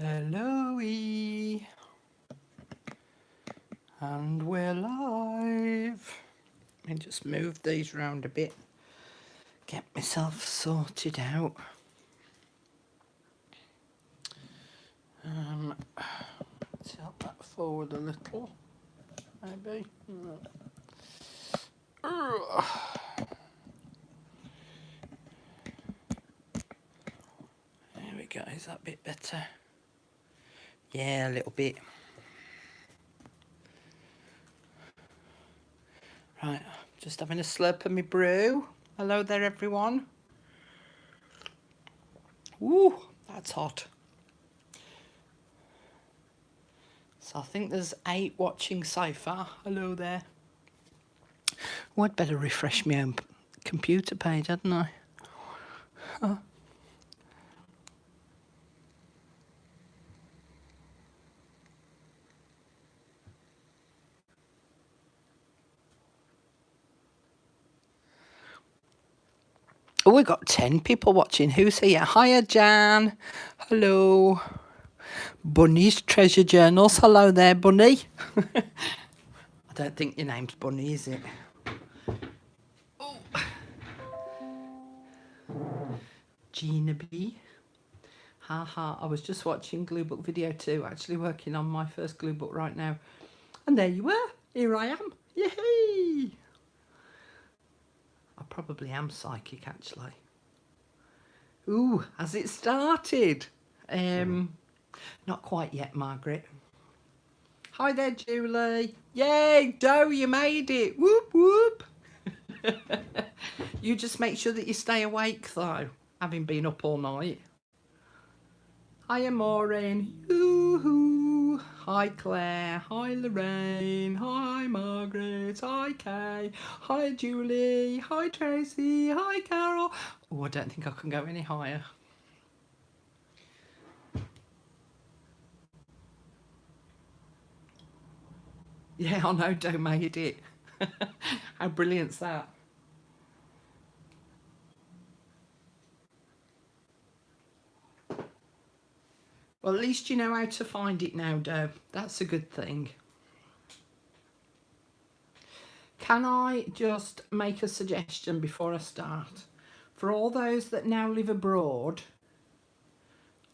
Hello, and we're live. Let me just move these around a bit, get myself sorted out. Tilt that forward a little, maybe. There we go, is that a bit better? Yeah, a little bit. Right, just having a slurp of my brew. Hello there, everyone. Woo, that's hot. So I think there's 8 watching so far. Hello there. Oh, I'd better refresh my own computer page, hadn't I? Oh, we got 10 people watching. Who's here? Hiya, Jan. Hello. Bunny's Treasure Journals. Hello there, Bunny. I don't think your name's Bunny, is it? Oh. Gina B. Haha, I was just watching Glue Book video 2, actually working on my first Glue Book right now. And there you were. Here I am. Yay! I probably am psychic, actually. Ooh, has it started? Not quite yet, Margaret. Hi there, Julie. Yay, Doe, you made it. Whoop, whoop. You just make sure that you stay awake, though, having been up all night. Hiya, Maureen. Yoo-hoo. Hi, Claire. Hi, Lorraine. Hi, Margaret. Hi, Kay. Hi, Julie. Hi, Tracy. Hi, Carol. Oh, I don't think I can go any higher. Yeah, I know, Doe made it. How brilliant's that? Well, at least you know how to find it now, Doe. That's a good thing. Can I just make a suggestion before I start? For all those that now live abroad,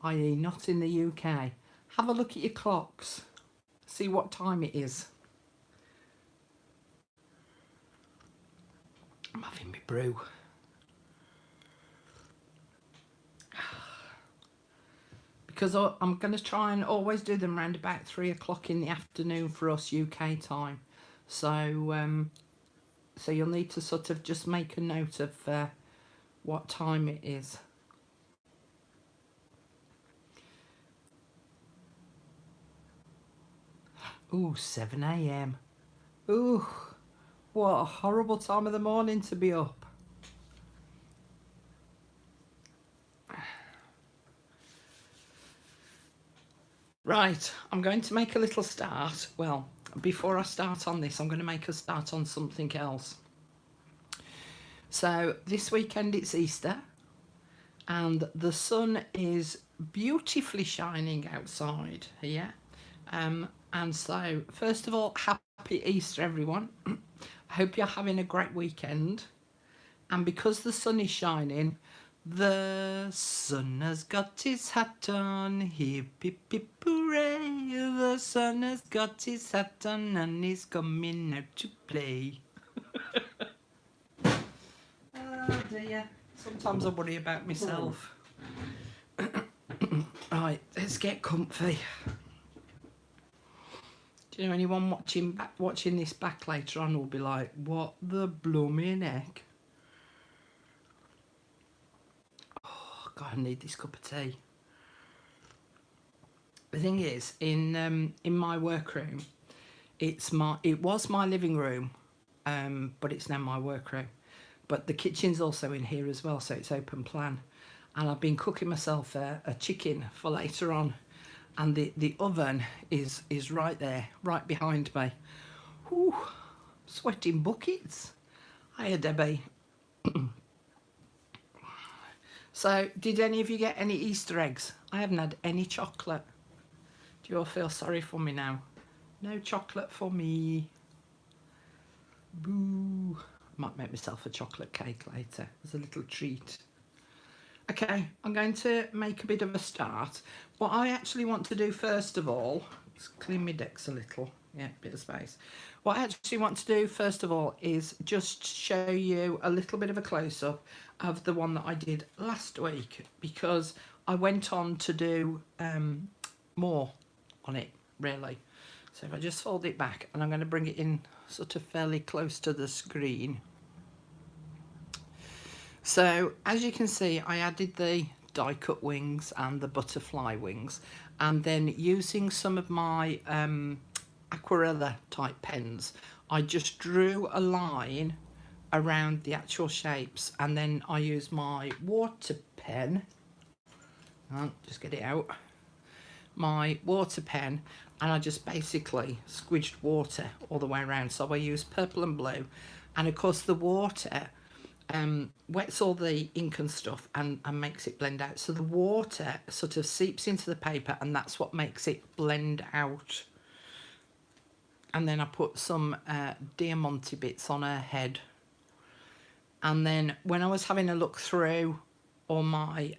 i.e. not in the UK, have a look at your clocks. See what time it is. I'm having my brew. Because I'm going to try and always do them around about 3 o'clock in the afternoon for us UK time. So, so you'll need to sort of just make a note of what time it is. Ooh, 7 a.m. Ooh, what a horrible time of the morning to be up. Right, I'm going to make a little start. Well, before I start on this, I'm going to make a start on something else. So this weekend it's Easter, and the sun is beautifully shining outside here. And so, first of all, happy Easter, everyone. I hope you're having a great weekend. And because the sun is shining, the sun has got his hat on, hip hip hip hooray. The sun has got his hat on and he's coming out to play. Oh dear, sometimes I worry about myself. Right, let's get comfy. Do you know anyone watching this back later on will be like, what the blooming heck? Oh God, I need this cup of tea. The thing is, in my workroom, it was my living room, but it's now my workroom. But the kitchen's also in here as well, so it's open plan. And I've been cooking myself a chicken for later on, and the oven is right there, right behind me. Whew, sweating buckets. Hiya, Debbie. So, did any of you get any Easter eggs? I haven't had any chocolate. Do you all feel sorry for me now? No chocolate for me. Boo. I might make myself a chocolate cake later as a little treat. Okay, I'm going to make a bit of a start. What I actually want to do first of all, let's clean my decks a little. Yeah, bit of space. What I actually want to do first of all is just show you a little bit of a close-up of the one that I did last week, because I went on to do more on it, really. So if I just fold it back, and I'm going to bring it in sort of fairly close to the screen. So as you can see, I added the die cut wings and the butterfly wings, and then using some of my aquarella type pens, I just drew a line around the actual shapes, and then I used my water pen. I'll just get it out. My water pen, and I just basically squidged water all the way around. So I used purple and blue, and of course the water wets all the ink and stuff and makes it blend out. So the water sort of seeps into the paper, and that's what makes it blend out. And then I put some Diamante bits on her head. And then when I was having a look through all my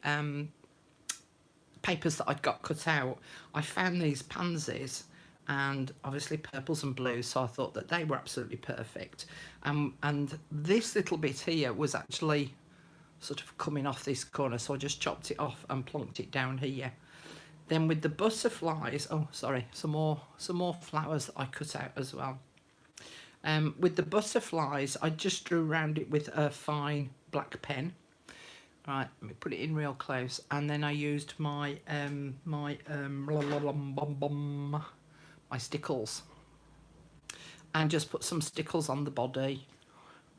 papers that I'd got cut out, I found these pansies, and obviously purples and blues, so I thought that they were absolutely perfect. And this little bit here was actually sort of coming off this corner, so I just chopped it off and plonked it down here. Then with the butterflies, oh sorry, some more flowers that I cut out as well. With the butterflies, I just drew around it with a fine black pen. Right, let me put it in real close, and then I used my my stickles, and just put some stickles on the body,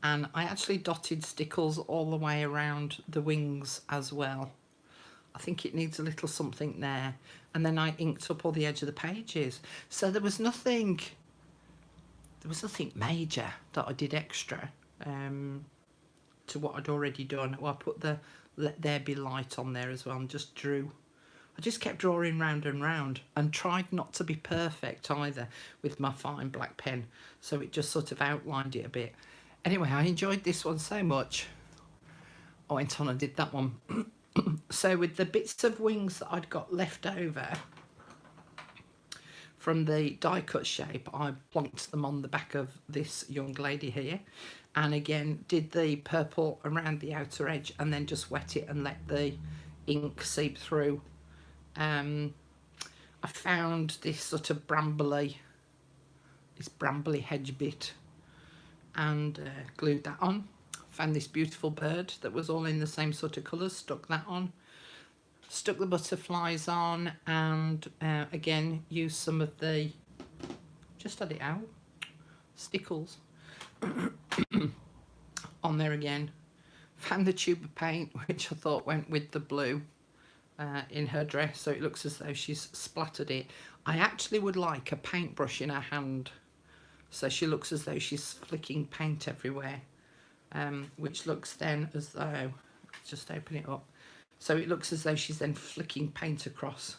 and I actually dotted stickles all the way around the wings as well. I think it needs a little something there, and then I inked up all the edge of the pages. So there was nothing major that I did extra to what I'd already done. Well, I put the Let There Be Light on there as well, and just drew. I just kept drawing round and round, and tried not to be perfect either with my fine black pen, so it just sort of outlined it a bit. Anyway, I enjoyed this one so much, I went on and did that one. So with the bits of wings that I'd got left over from the die cut shape, I plonked them on the back of this young lady here, and again did the purple around the outer edge, and then just wet it and let the ink seep through. I found this sort of brambly hedge bit, and glued that on. Found this beautiful bird that was all in the same sort of colours, stuck that on. Stuck the butterflies on, and again used some of the, just had it out, stickles on there again. Found the tube of paint, which I thought went with the blue in her dress, so it looks as though she's splattered it. I actually would like a paintbrush in her hand, so she looks as though she's flicking paint everywhere, which looks then as though, just open it up, so it looks as though she's then flicking paint across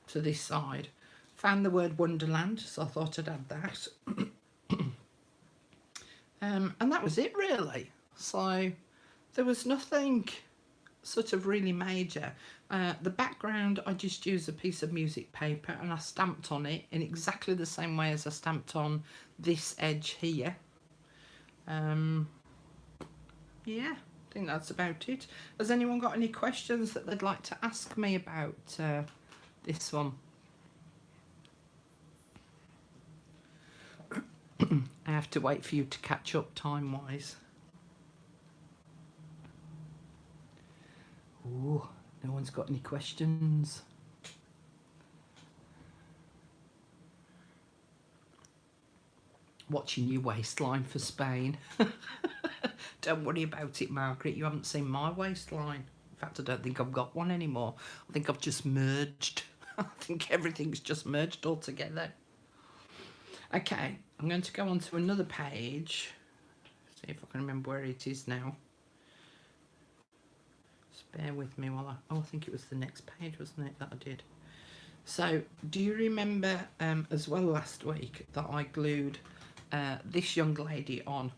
to this side. Found the word Wonderland, so I thought I'd add that. And that was it really. So there was nothing sort of really major. The background, I just used a piece of music paper, and I stamped on it in exactly the same way as I stamped on this edge here. Yeah, I think that's about it. Has anyone got any questions that they'd like to ask me about this one? I have to wait for you to catch up time-wise. Ooh, no one's got any questions. Watching your waistline for Spain. Don't worry about it, Margaret. You haven't seen my waistline. In fact, I don't think I've got one anymore. I think I've just merged. I think everything's just merged all together. Okay, I'm going to go on to another page. See if I can remember where it is now. bear with me while I think it was the next page, wasn't it, that I did. So do you remember as well last week that I glued this young lady on,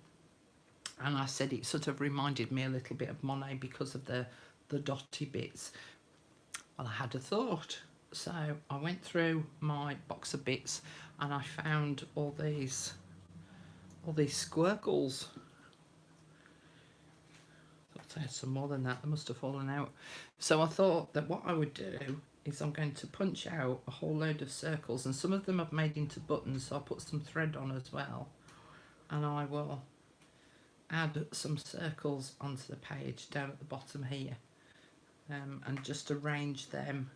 and I said it sort of reminded me a little bit of Monet because of the dotty bits? Well, I had a thought, so I went through my box of bits and I found all these squircles. I thought I had some more than that. They must have fallen out. So I thought that what I would do is I'm going to punch out a whole load of circles, and some of them I've made into buttons, so I'll put some thread on as well, and I will add some circles onto the page down at the bottom here, and just arrange them,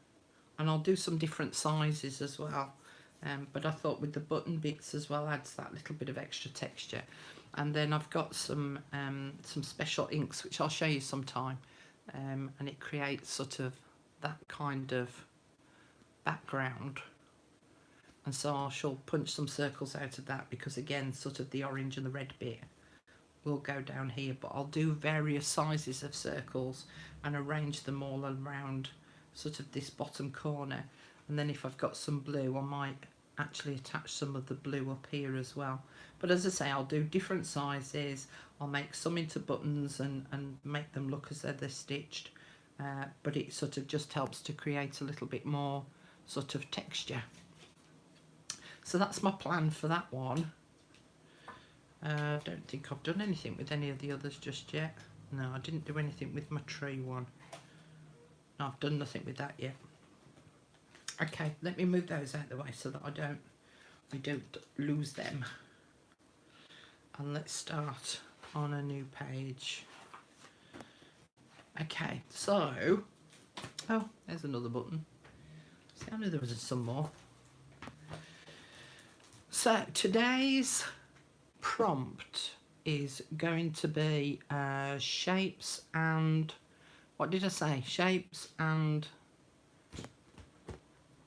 and I'll do some different sizes as well, but I thought with the button bits as well adds that little bit of extra texture. And then I've got some special inks which I'll show you sometime, and it creates sort of that kind of background, and so I shall punch some circles out of that, because again sort of the orange and the red bit will go down here, but I'll do various sizes of circles and arrange them all around sort of this bottom corner, and then if I've got some blue I might actually attach some of the blue up here as well. But as I say, I'll do different sizes, I'll make some into buttons and make them look as though they're stitched, but it sort of just helps to create a little bit more sort of texture. So that's my plan for that one. I don't think I've done anything with any of the others just yet. No, I didn't do anything with my tree one. No, I've done nothing with that yet. Okay, let me move those out of the way so that I don't lose them. And let's start on a new page. Okay, so, oh, there's another button. See, I knew there was some more. So today's prompt is going to be shapes and, what did I say? Shapes and,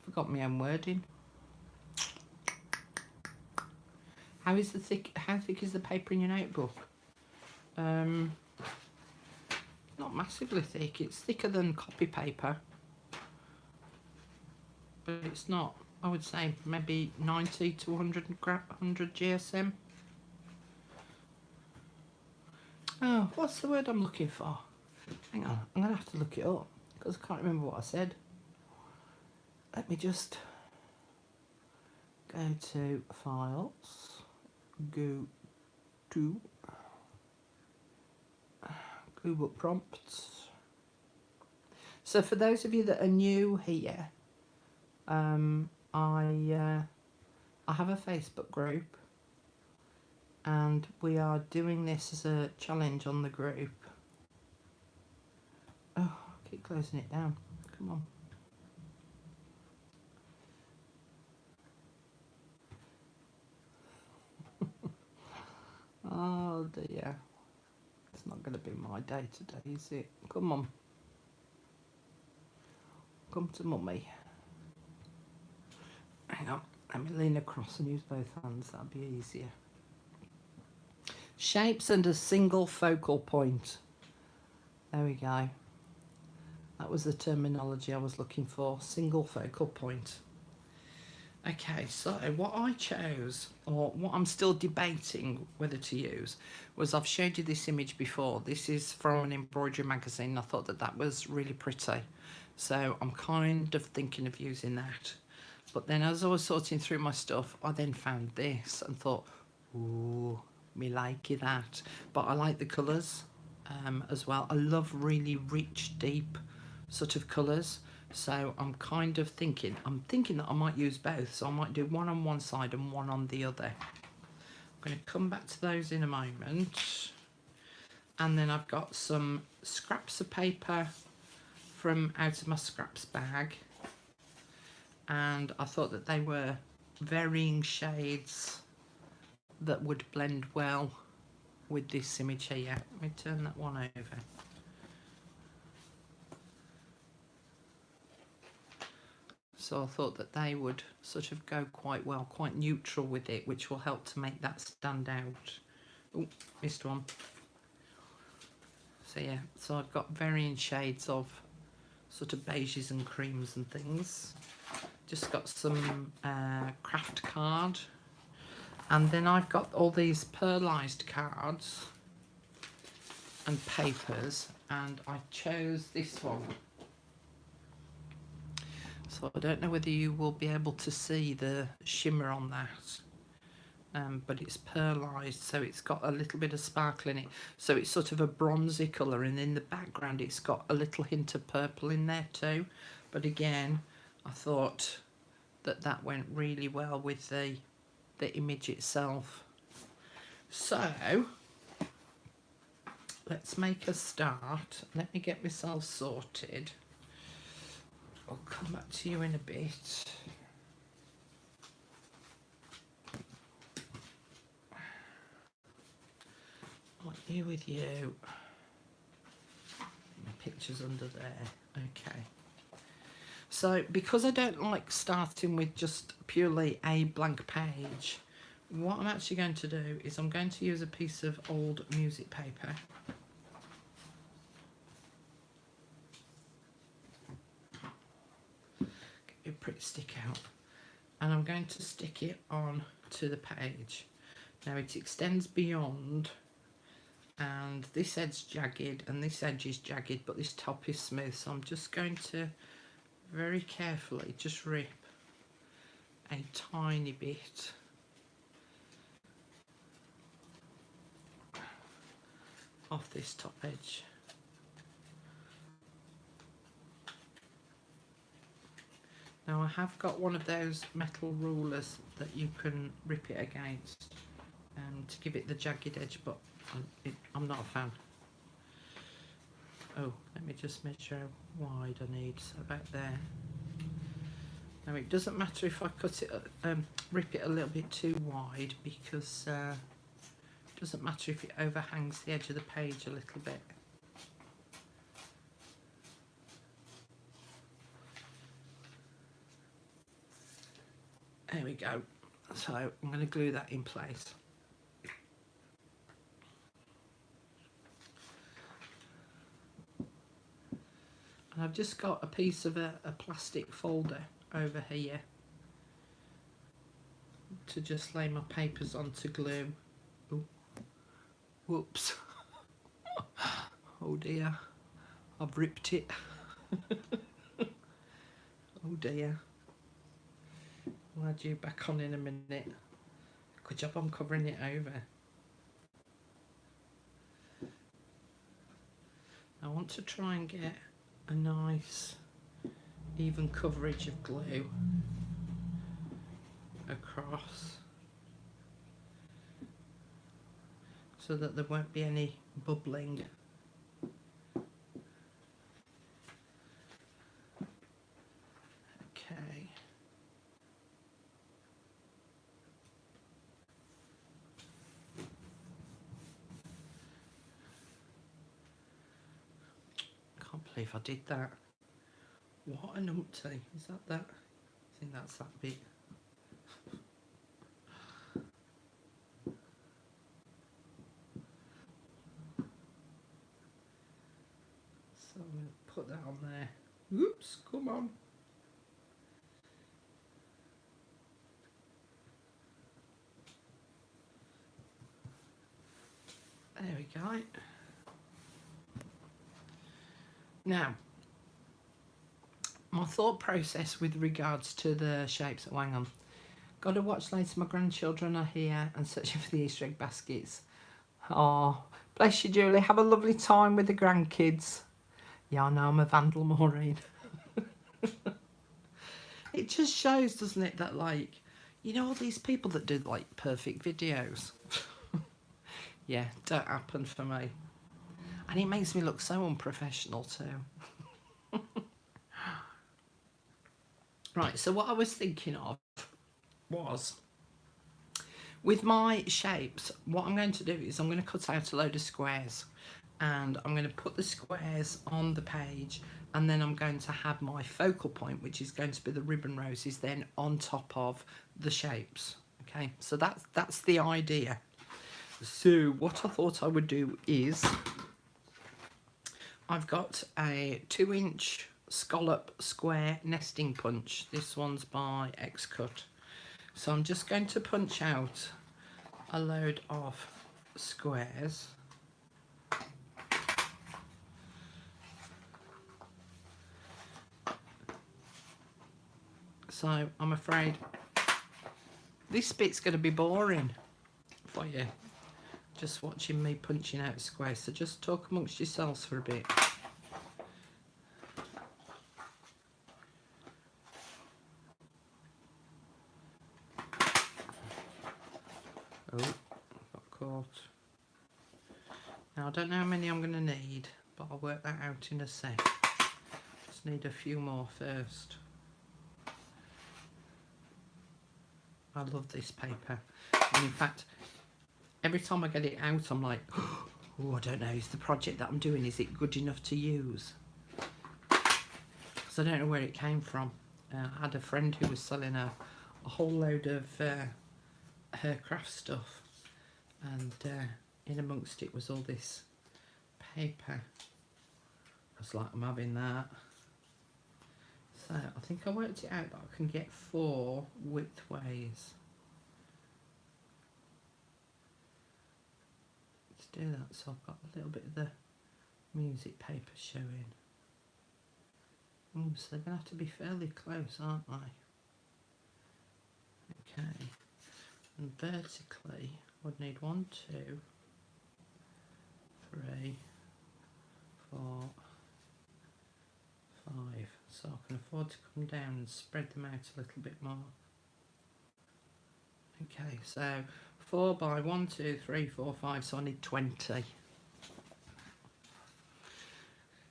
forgot my own wording. How thick is the paper in your notebook? Not massively thick. It's thicker than copy paper, but it's not, I would say maybe 90 to 100 GSM. Oh, what's the word I'm looking for? Hang on, I'm gonna have to look it up because I can't remember what I said. Let me just go to files, go to Google prompts. So for those of you that are new here, I have a Facebook group, and we are doing this as a challenge on the group. Oh, I keep closing it down. Come on. Oh dear. It's not going to be my day today, is it? Come on. Come to mummy. Hang on. Let me lean across and use both hands. That'd be easier. Shapes and a single focal point. There we go. That was the terminology I was looking for. Single focal point. Okay, so what I chose, or what I'm still debating whether to use, was, I've showed you this image before. This is from an embroidery magazine. I thought that was really pretty. So I'm kind of thinking of using that. But then as I was sorting through my stuff, I then found this and thought, ooh, me likey that. But I like the colours as well. I love really rich, deep sort of colours. So I'm kind of thinking, that I might use both. So I might do one on one side and one on the other. I'm going to come back to those in a moment. And then I've got some scraps of paper from out of my scraps bag. And I thought that they were varying shades that would blend well with this image here. Let me turn that one over. So I thought that they would sort of go quite well, quite neutral with it, which will help to make that stand out. Oh, missed one. So yeah, so I've got varying shades of sort of beiges and creams and things. Just got some craft card, and then I've got all these pearlized cards and papers, and I chose this one. So I don't know whether you will be able to see the shimmer on that, but it's pearlized, so it's got a little bit of sparkle in it. So it's sort of a bronzy colour, and in the background it's got a little hint of purple in there too. But again, I thought that that went really well with the image itself. So let's make a start. Let me get myself sorted. I'll come back to you in a bit. What you with you? My picture's under there. Okay. So because I don't like starting with just purely a blank page, what I'm actually going to do is I'm going to use a piece of old music paper. Get a pretty stick out. And I'm going to stick it on to the page. Now it extends beyond, and this edge's jagged and this edge is jagged, but this top is smooth. So I'm just going to very carefully just rip a tiny bit off this top edge. Now I have got one of those metal rulers that you can rip it against to give it the jagged edge, but I'm not a fan. Oh, let me just measure how wide I need. So about there. Now it doesn't matter if I cut it, rip it a little bit too wide, because it doesn't matter if it overhangs the edge of the page a little bit. There we go. So I'm going to glue that in place. And I've just got a piece of a plastic folder over here to just lay my papers on to glue. Ooh. Whoops. Oh dear, I've ripped it. Oh dear. I'll add you back on in a minute. Good job I'm covering it over. I want to try and get a nice even coverage of glue across, so that there won't be any bubbling. Okay. Can't believe I did that. What a numpty. Is that? I think that's that bit. So I'm going to put that on there. Oops, come on. There we go. Now, my thought process with regards to the shapes. Oh, hang on. Got to watch later. My grandchildren are here and searching for the Easter egg baskets. Oh, bless you, Julie. Have a lovely time with the grandkids. Yeah, I know I'm a vandal, Maureen. It just shows, doesn't it, that, like, you know, all these people that do, like, perfect videos. Yeah, don't happen for me. And it makes me look so unprofessional too. Right, so what I was thinking of was, with my shapes, what I'm going to do is I'm going to cut out a load of squares, and I'm going to put the squares on the page, and then I'm going to have my focal point, which is going to be the ribbon roses, then on top of the shapes. Okay, so that's the idea. So what I thought I would do is I've got a 2-inch scallop square nesting punch. This one's by X-Cut. So I'm just going to punch out a load of squares. So I'm afraid this bit's going to be boring for you, just watching me punching out squares. So just talk amongst yourselves for a bit. Oh, got caught. Now I don't know how many I'm going to need, but I'll work that out in a sec. Just need a few more first. I love this paper, and in fact every time I get it out I'm like, oh, I don't know, is the project that I'm doing, is it good enough to use? Because I don't know where it came from. I had a friend who was selling a whole load of her craft stuff, and in amongst it was all this paper. I was like, I'm having that. So I think I worked it out that I can get 4 widthways. Let's do that. So I've got a little bit of the music paper showing. So they're going to have to be fairly close, aren't they? Okay. And vertically, I would need 1, 2, 3, 4, 5. So I can afford to come down and spread them out a little bit more. Okay, so 4 by 1, 2, 3, 4, 5, so I need 20.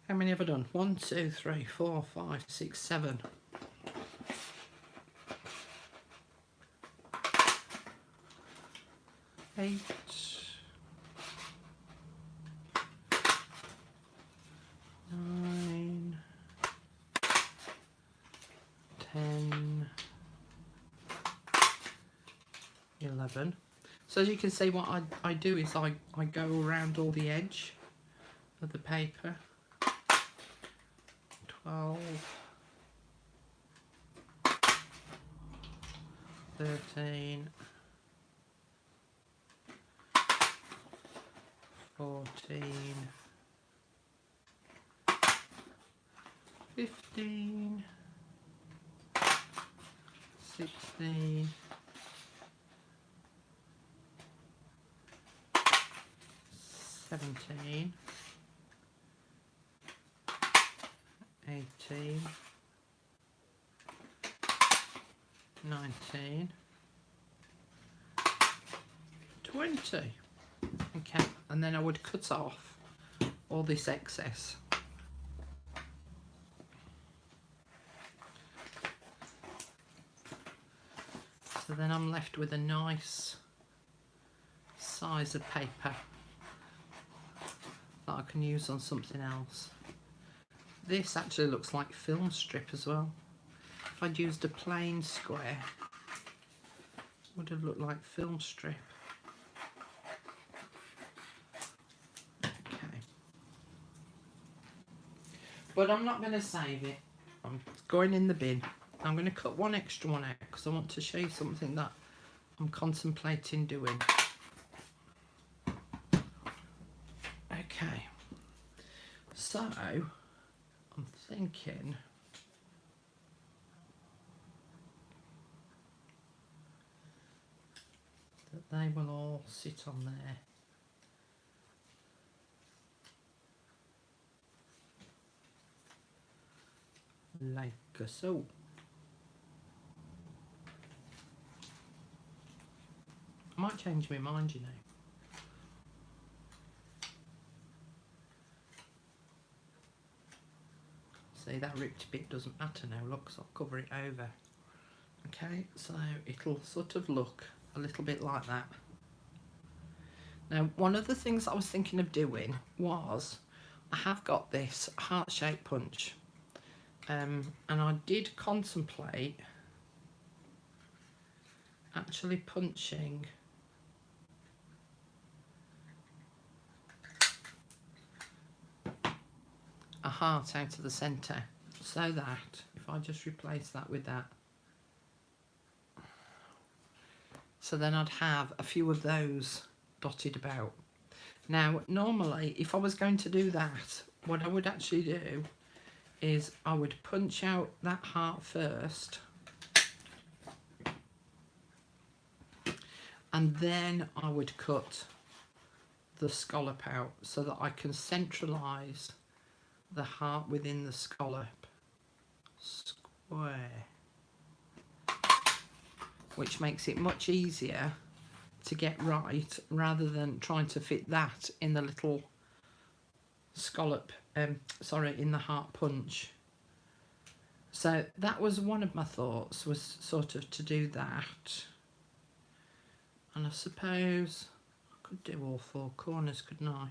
How many have I done? 1, 2, 3, 4, 5, 6, 7. 8. 9. 10. 11. So as you can see, what I do is I go around all the edge of the paper. 12. 13. 14. 15. 16. 17, 18, 19, 20. Okay, and then I would cut off all this excess. So then I'm left with a nice size of paper that I can use on something else. This actually looks like film strip as well. If I'd used a plain square, it would have looked like film strip. Okay. But I'm not going to save it. I'm going in the bin. I'm going to cut one extra one out because I want to show you something that I'm contemplating doing. Okay. So, I'm thinking that they will all sit on there. Like so. I might change my mind, you know. See, that ripped bit doesn't matter now, look, so I'll cover it over. Okay, so it'll sort of look a little bit like that. Now, one of the things I was thinking of doing was, I have got this heart-shaped punch, and I did contemplate actually punching heart out of the centre, so that if I just replace that with that, so then I'd have a few of those dotted about. Now normally if I was going to do that, what I would actually do is I would punch out that heart first, and then I would cut the scallop out so that I can centralise the heart within the scallop square, which makes it much easier to get right rather than trying to fit that in the little scallop, in the heart punch. So that was one of my thoughts, was sort of to do that. And I suppose I could do all four corners, couldn't I?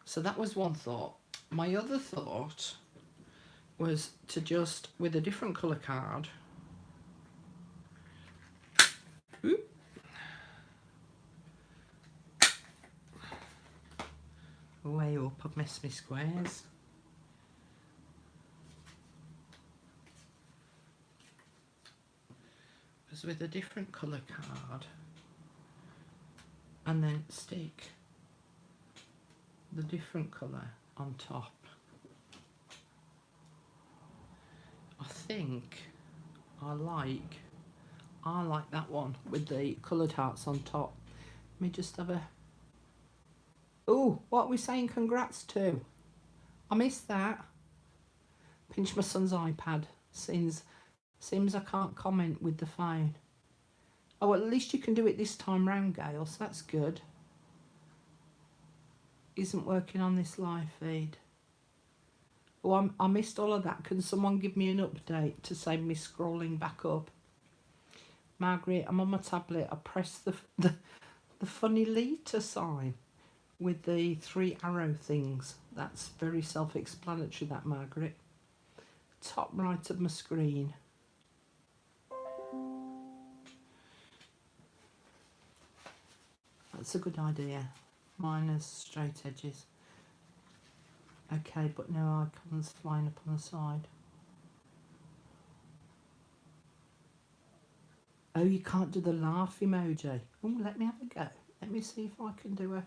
So that was one thought. My other thought was to just, with a different colour card, way up, I've missed my squares. Just with a different colour card, and then stick the different colour on top. I think I like that one with the coloured hearts on top. Let me just have a... Oh, what are we saying congrats to? I missed that. Pinch my son's iPad. Seems I can't comment with the phone. Oh, at least you can do it this time round, Gail, so that's good. Isn't working on this live feed. Oh, I missed all of that. Can someone give me an update to save me scrolling back up? Margaret, I'm on my tablet. I pressed the funny letter sign with the 3 arrow things. That's very self-explanatory, that, Margaret. Top right of my screen. That's a good idea. Minus straight edges. Okay, but no icons flying up on the side. Oh, you can't do the laugh emoji. Oh, let me have a go. Let me see if I can do a...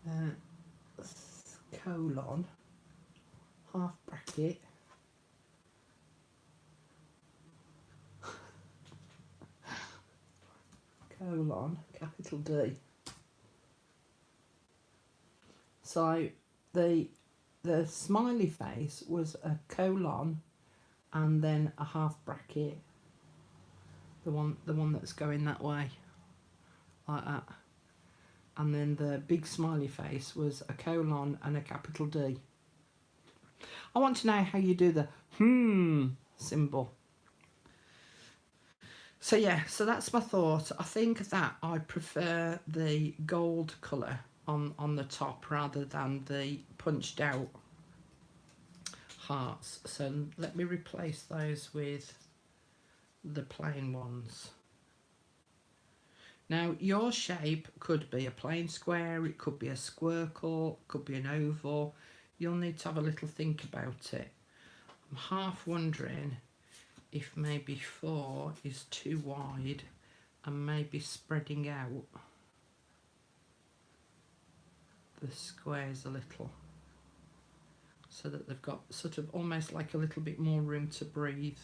No. Colon. Half bracket. Colon. Capital D. So the smiley face was a colon and then a half bracket. The one that's going that way, like that. And then the big smiley face was a colon and a capital D. I want to know how you do the symbol. So yeah, so that's my thought. I think that I prefer the gold colour on the top rather than the punched out hearts. So let me replace those with the plain ones. Now your shape could be a plain square, it could be a squircle, it could be an oval. You'll need to have a little think about it. I'm half wondering if maybe 4 is too wide and maybe spreading out the squares a little so that they've got sort of almost like a little bit more room to breathe.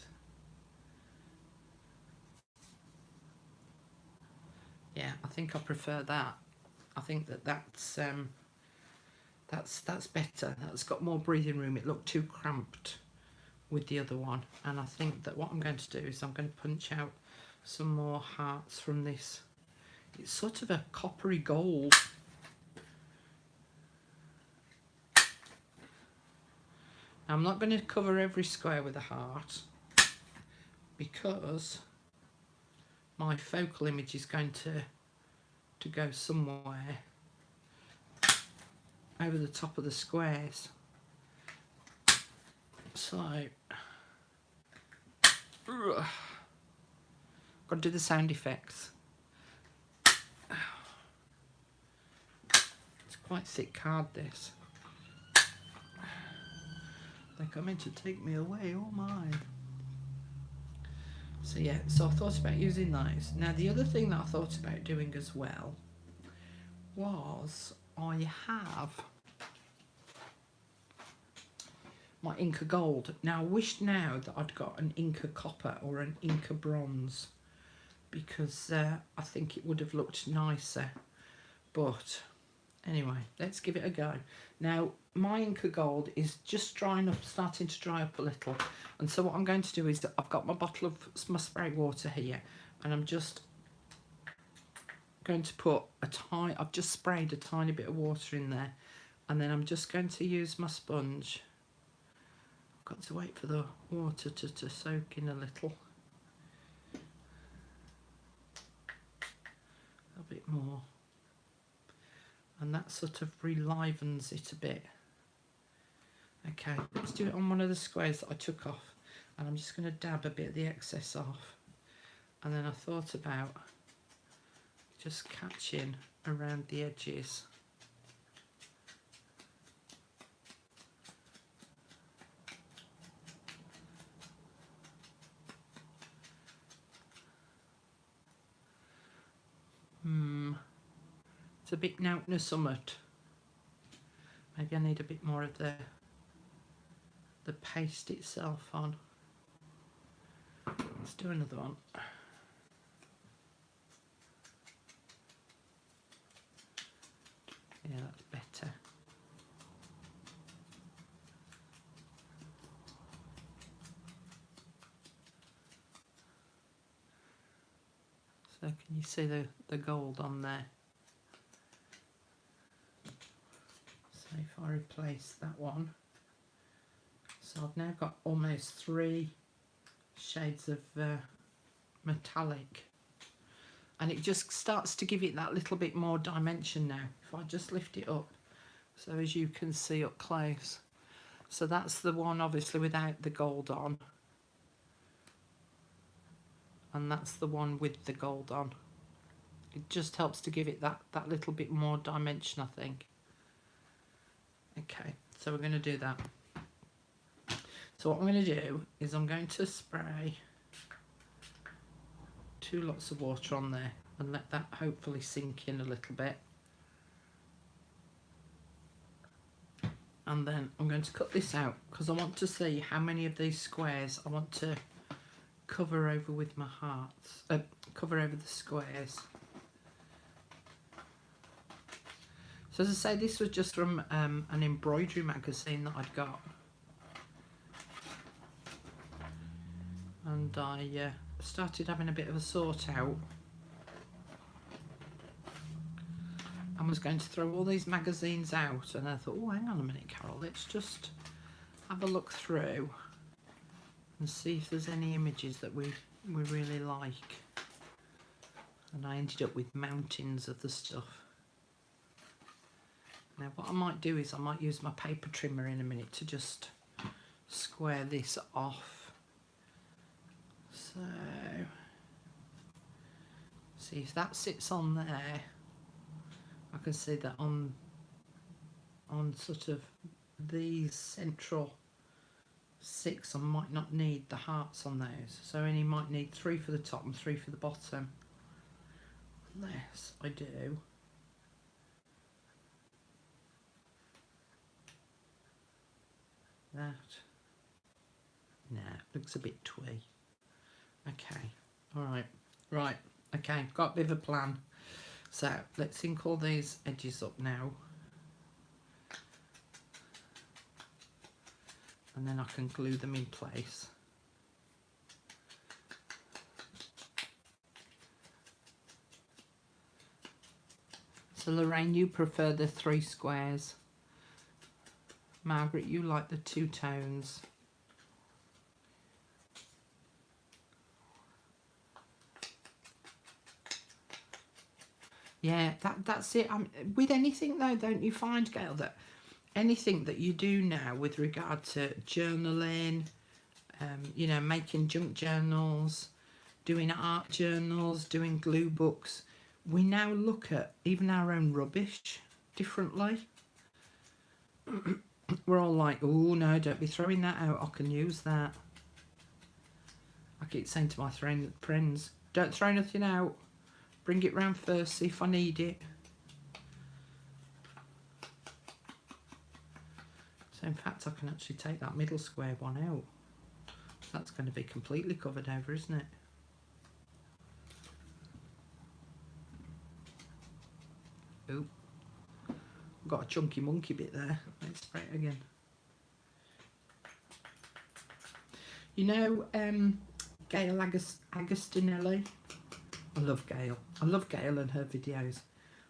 Yeah, I think I prefer that. I think that's better. That's got more breathing room. It looked too cramped with the other one, and I think that what I'm going to do is I'm going to punch out some more hearts from this. It's sort of a coppery gold. Now, I'm not going to cover every square with a heart because my focal image is going to go somewhere over the top of the squares. So got to do the sound effects. quite thick card, this. They're coming to take me away, oh my. So yeah, so I thought about using those. Now the other thing that I thought about doing as well was I have my Inca Gold. Now I wish now that I'd got an Inca Copper or an Inca Bronze, because I think it would have looked nicer. But anyway, let's give it a go. Now my Inca Gold is just drying up, starting to dry up a little, and so what I'm going to do is that I've got my bottle of my spray water here, and I'm just going to put I've just sprayed a tiny bit of water in there, and then I'm just going to use my sponge. I've got to wait for the water to soak in a little bit more, and that sort of relivens it a bit. Okay, let's do it on one of the squares that I took off, and I'm just going to dab a bit of the excess off, and then I thought about just catching around the edges. It's a bit nautna summit. Maybe I need a bit more of the paste itself on. Let's do another one. Yeah, that's better. So can you see the gold on there? So if I replace that one, so I've now got almost 3 shades of metallic, and it just starts to give it that little bit more dimension now. If I just lift it up, so as you can see up close, so that's the one obviously without the gold on, and that's the one with the gold on. It just helps to give it that little bit more dimension, I think. Okay, so we're going to do that. So what I'm going to do is I'm going to spray 2 lots of water on there and let that hopefully sink in a little bit. And then I'm going to cut this out because I want to see how many of these squares I want to cover over with my hearts, cover over the squares. So as I say, this was just from an embroidery magazine that I'd got, and I started having a bit of a sort out and was going to throw all these magazines out, and I thought, oh, hang on a minute, Carol, let's just have a look through and see if there's any images that we really like. And I ended up with mountains of the stuff. Now what I might do is I might use my paper trimmer in a minute to just square this off. So see if that sits on there. I can see that on sort of these central 6 I might not need the hearts on those, so I only might need 3 for the top and 3 for the bottom, unless I do that. Nah, looks a bit twee. Okay, alright, right, okay, got a bit of a plan. So let's ink all these edges up now, and then I can glue them in place. So Lorraine, you prefer the 3 squares. Margaret, you like the 2 tones. Yeah, that's it. With anything though, don't you find, Gail, that anything that you do now with regard to journaling, you know, making junk journals, doing art journals, doing glue books, we now look at even our own rubbish differently. We're all like, oh no, don't be throwing that out, I can use that. I keep saying to my friends, don't throw nothing out, bring it round first, see if I need it. So in fact I can actually take that middle square one out. That's going to be completely covered over, isn't it? Oop. I've got a chunky monkey bit there. Let's spray it again. You know Gail Agostinelli? I love Gail. I love Gail and her videos.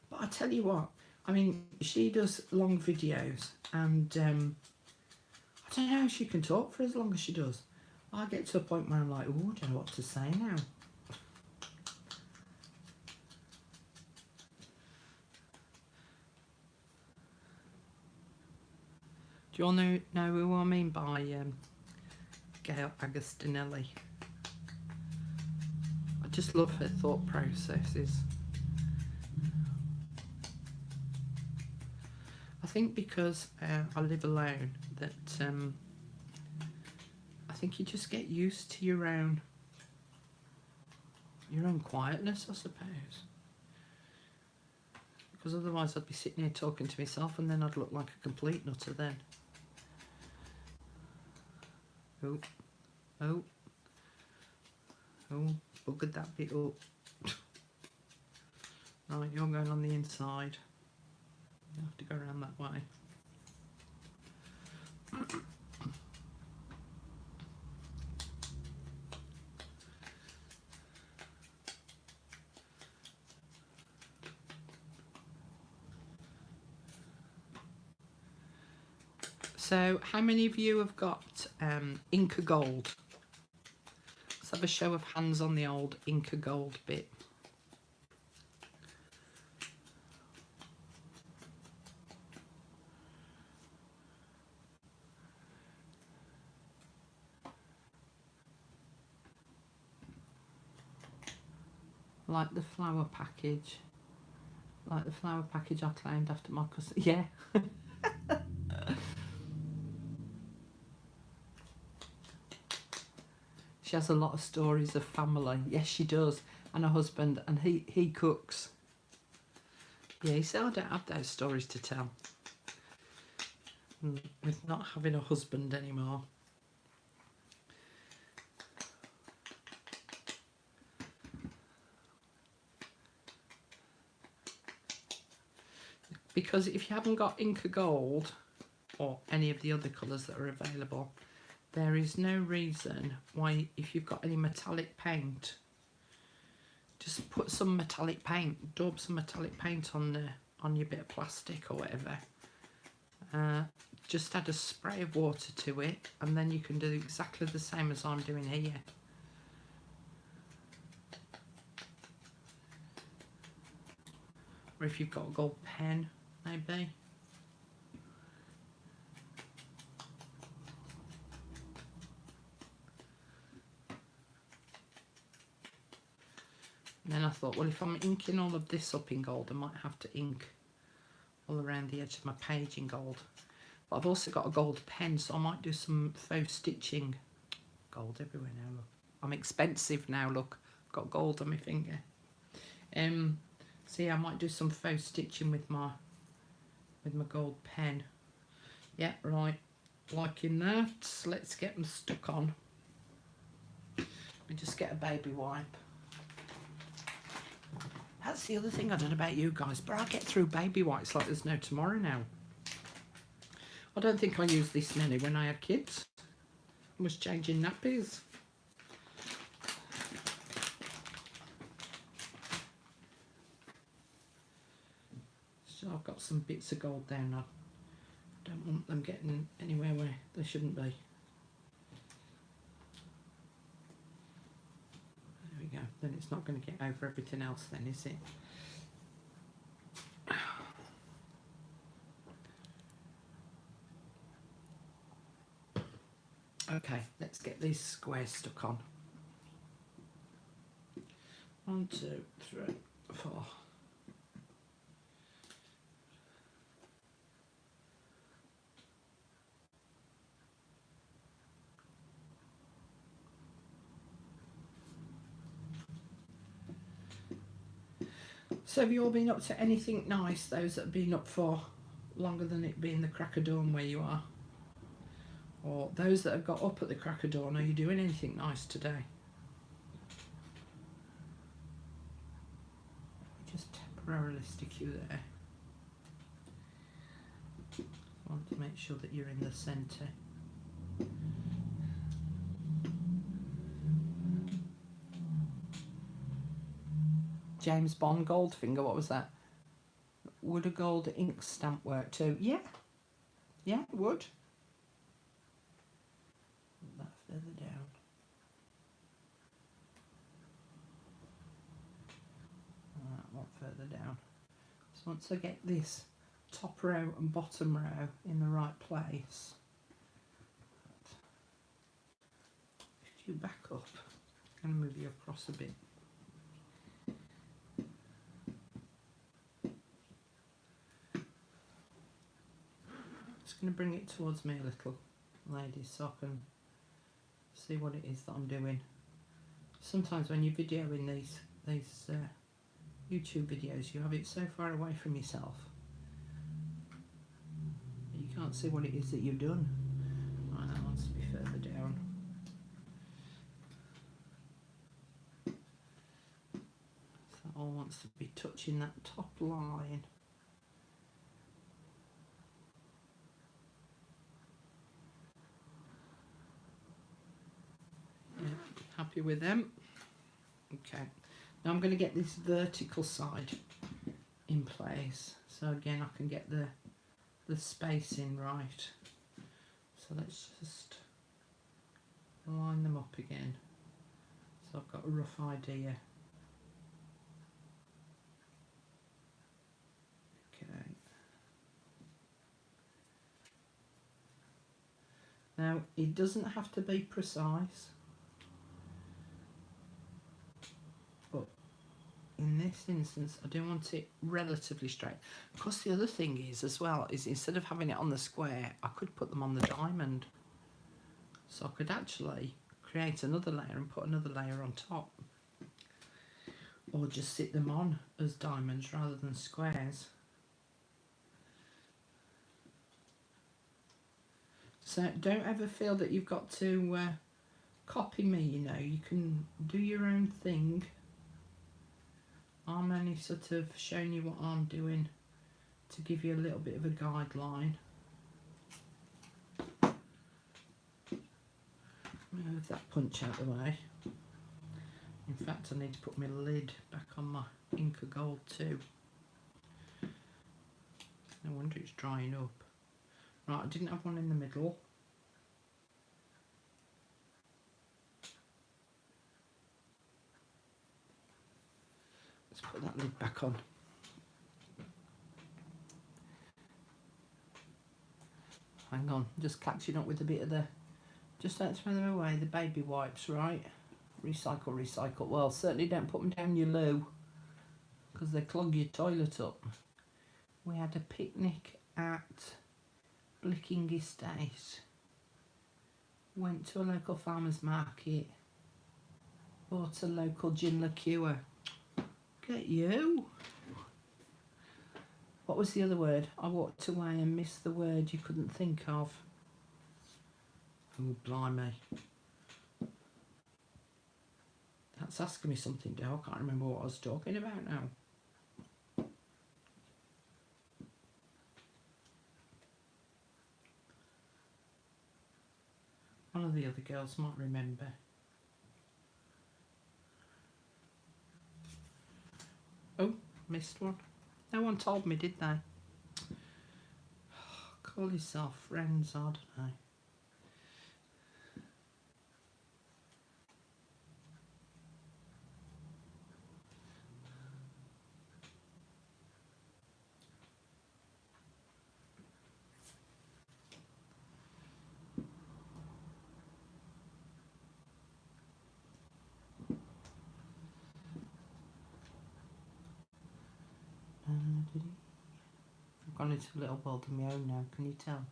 But I tell you what, I mean, she does long videos and I don't know how she can talk for as long as she does. I get to a point where I'm like, oh, I don't know what to say now. Do you all know who I mean by Gail Agostinelli? I just love her thought processes. I think because I live alone that I think you just get used to your own quietness, I suppose. Because otherwise I'd be sitting here talking to myself and then I'd look like a complete nutter then. Oh, oh, oh, buggered that bit up. Right, you're going on the inside. You have to go around that way. So, how many of you have got Inca Gold? Let's have a show of hands on the old Inca Gold bit. Like the flower package. Like the flower package I claimed after my cousin. Yeah. She has a lot of stories of family. Yes, she does. And her husband, and he cooks. Yeah, he said I don't have those stories to tell. With not having a husband anymore. Because if you haven't got Inca Gold, or any of the other colours that are available, there is no reason why, if you've got any metallic paint, just put some metallic paint, daub some metallic paint on your bit of plastic or whatever. Just add a spray of water to it, and then you can do exactly the same as I'm doing here. Or if you've got a gold pen, maybe. And then I thought, well, if I'm inking all of this up in gold, I might have to ink all around the edge of my page in gold. But I've also got a gold pen, so I might do some faux stitching. Gold everywhere now, look. I'm expensive now, look. I've got gold on my finger. So yeah, I might do some faux stitching with my gold pen. Yeah, right. Liking that. Let's get them stuck on. Let me just get a baby wipe. That's the other thing I don't know about you guys, but I get through baby wipes like there's no tomorrow now. I don't think I used this many when I had kids. I was changing nappies. So I've got some bits of gold there now. I don't want them getting anywhere where they shouldn't be. There we go. Then it's not going to get over everything else then, is it? Okay, let's get these squares stuck on. 1, 2, 3, 4. So have you all been up to anything nice, those that have been up for longer than it being the crack of dawn where you are? Or those that have got up at the crack of dawn, are you doing anything nice today? Just temporarily stick you there. I want to make sure that you're in the centre. James Bond Goldfinger, what was that? Would a gold ink stamp work too? Yeah, it would. Put that further down. That one further down. So once I get this top row and bottom row in the right place, lift you back up. I'm going to move you across a bit. Just going to bring it towards me a little, ladies, so I can see what it is that I'm doing. Sometimes when you're videoing these YouTube videos, you have it so far away from yourself that you can't see what it is that you've done. Right, that wants to be further down. So that all wants to be touching that top line. Happy with them? Okay. Now I'm going to get this vertical side in place. So again, I can get the spacing right. So let's just line them up again. So I've got a rough idea. Okay. Now it doesn't have to be precise. In this instance, I do want it relatively straight. Of course, the other thing is as well, is instead of having it on the square, I could put them on the diamond. So I could actually create another layer and put another layer on top. Or just sit them on as diamonds rather than squares. So don't ever feel that you've got to copy me, you know. You can do your own thing. I'm only sort of showing you what I'm doing to give you a little bit of a guideline. Move that punch out of the way. In fact, I need to put my lid back on my ink of gold too. No wonder it's drying up. Right, I didn't have one in the middle. Let's put that lid back on. Hang on, just catching up with a bit of the... Just don't throw them away, the baby wipes, right? Recycle, recycle. Well, certainly don't put them down your loo, because they clog your toilet up. We had a picnic at Blicking Estate. Went to a local farmer's market. Bought a local gin liqueur. Get you. What was the other word? I walked away and missed the word you couldn't think of. Oh, blimey. That's asking me something, Dale. I can't remember what I was talking about now. One of the other girls might remember. Oh, missed one. No one told me, did they? Call yourself friends, I don't know. I've gone into a little world of my own now, can you tell?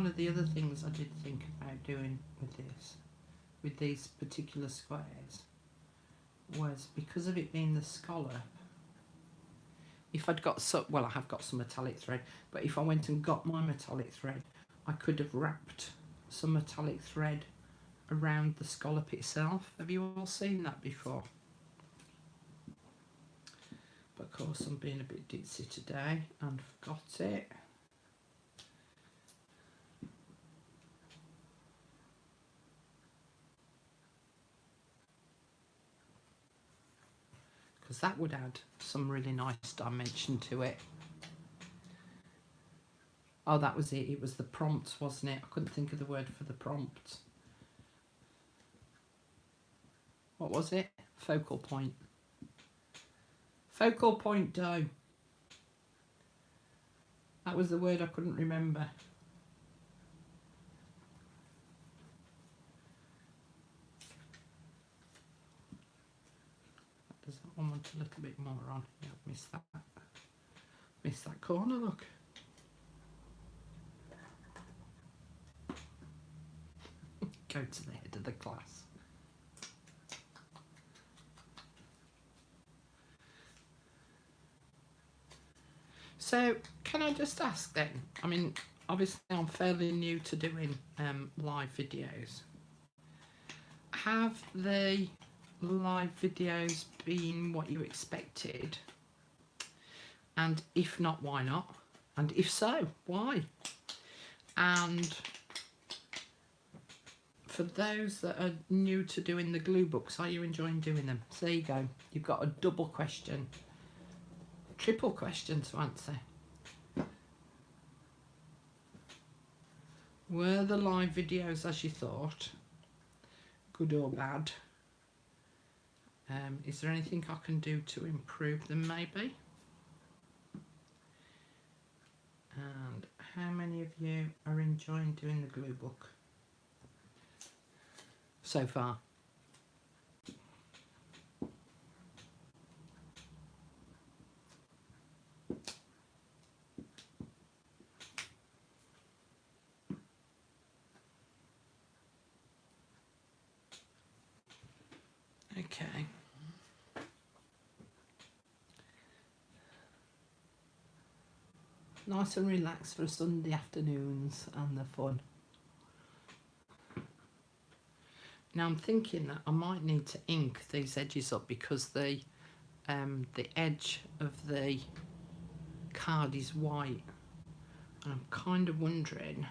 one of the other things I did think about doing with these particular squares, was because of it being the scallop, if I'd got some, well, I have got some metallic thread, but if I went and got my metallic thread, I could have wrapped some metallic thread around the scallop itself. Have you all seen that before? But of course I'm being a bit ditzy today and forgot it. Because that would add some really nice dimension to it. Oh, that was it. It was the prompt, wasn't it? I couldn't think of the word for the prompt. What was it? Focal point. Focal point dough. That was the word I couldn't remember. Does that one want a little bit more on? Yeah, I've missed that. Missed that corner, look. Go to the head of the class. So, can I just ask then, I mean, obviously I'm fairly new to doing live videos. Have the live videos been what you expected? And if not, why not? And if so, why? And for those that are new to doing the glue books, are you enjoying doing them? So there you go. You've got a double question. Triple question to answer. Were the live videos as you thought? Good or bad? Is there anything I can do to improve them maybe? And how many of you are enjoying doing the glue book so far? Okay. Nice and relaxed for Sunday afternoons and the fun. Now I'm thinking that I might need to ink these edges up because the edge of the card is white. And I'm kind of wondering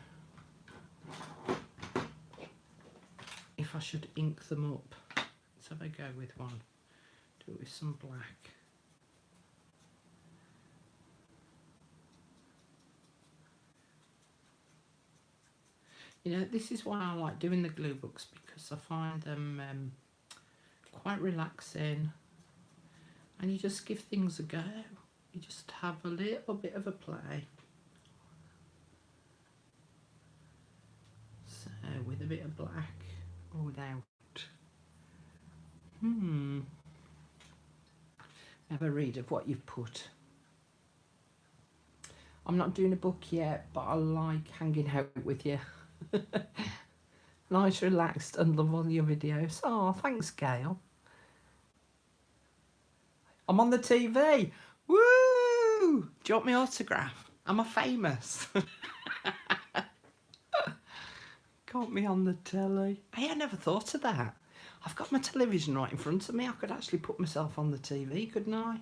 if I should ink them up. Let's have a go with one. Do it with some black. You know, this is why I like doing the glue books, because I find them quite relaxing, and you just give things a go. You just have a little bit of a play. So with a bit of black or without. Have a read of what you've put. I'm not doing a book yet, but I like hanging out with you. Nice, relaxed, and love all your videos. Oh, thanks, Gail. I'm on the TV. Woo! Do you want my autograph? Am I famous? Got me on the telly. Hey, I never thought of that. I've got my television right in front of me. I could actually put myself on the TV, couldn't I?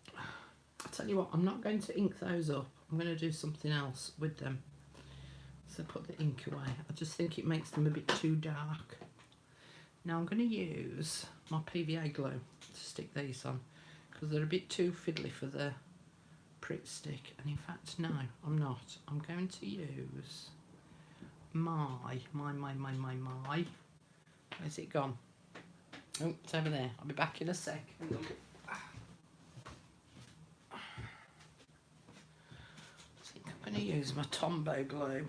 I'll tell you what, I'm not going to ink those up. I'm going to do something else with them. So put the ink away. I just think it makes them a bit too dark. Now I'm going to use my PVA glue to stick these on, because they're a bit too fiddly for the Pritt stick. And in fact, no, I'm not. I'm going to use my. Where's it gone? Oh, it's over there. I'll be back in a sec. I think I'm going to use my Tombow glue.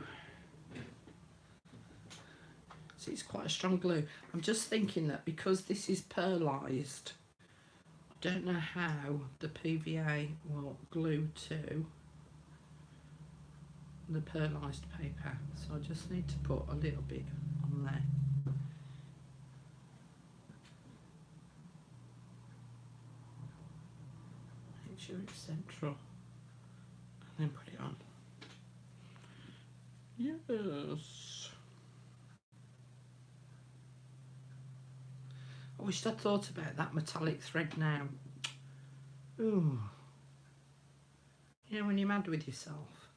See, it's quite a strong glue. I'm just thinking that because this is pearlised, Don't know how the PVA will glue to the pearlised paper, so I just need to put a little bit on there. Make sure it's central and then put it on. Yes. I wish I'd thought about that metallic thread now. Ooh. You know when you're mad with yourself.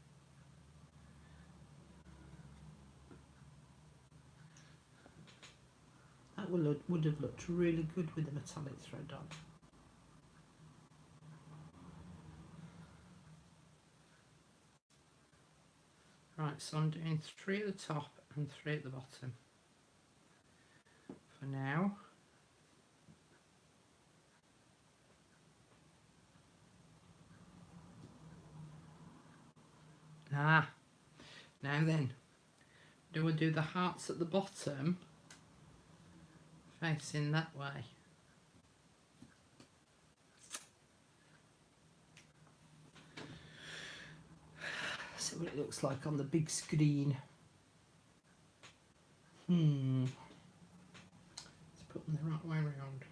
That would have looked really good with the metallic thread on. Right, so I'm doing 3 at the top and 3 at the bottom for now. Now then, do I do the hearts at the bottom facing that way? See what it looks like on the big screen. Let's put them the right way around.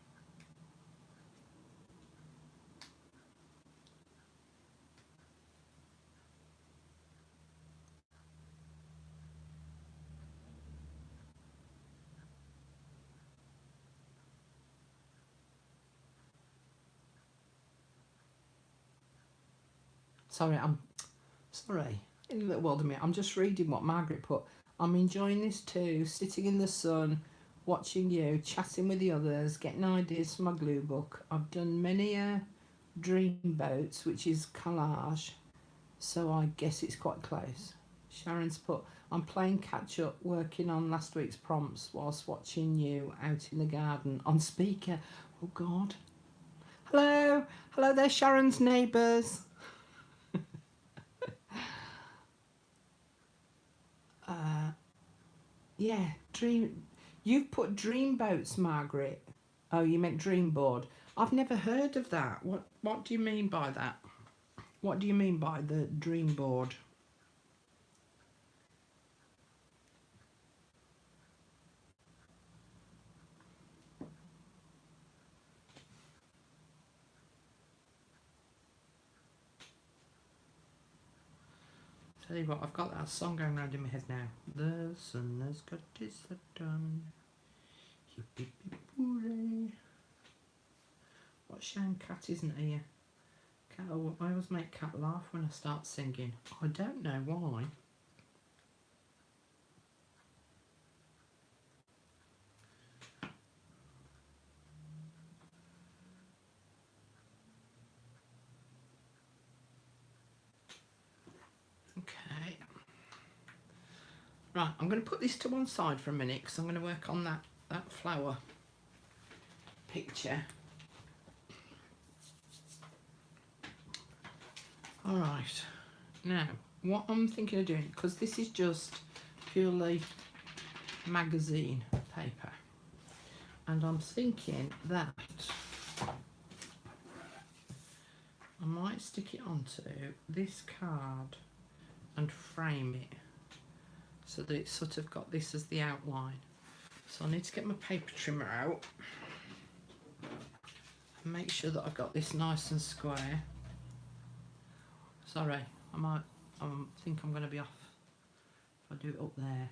Sorry, in a little while to me. I'm just reading what Margaret put. I'm enjoying this too, sitting in the sun, watching you, chatting with the others, getting ideas from my glue book. I've done many dream boats, which is collage, so I guess it's quite close. Sharon's put, I'm playing catch up, working on last week's prompts whilst watching you out in the garden on speaker. Oh God. Hello there, Sharon's neighbours. Yeah, you've put dream boats, Margaret. Oh, you meant dream board. I've never heard of that. What do you mean by that? What do you mean by the dream board? Tell you what, I've got that song going around in my head now. The sun has got its head done. Hip hip hip hooray. What shame Cat isn't here. Cat, I always make Cat laugh when I start singing. I don't know why. Okay. Right, I'm going to put this to one side for a minute because I'm going to work on that flower picture. Alright, now what I'm thinking of doing, because this is just purely magazine paper, and I'm thinking that I might stick it onto this card and frame it so that it's sort of got this as the outline. So I need to get my paper trimmer out and make sure that I've got this nice and square. Sorry, I think I'm going to be off if I do it up there.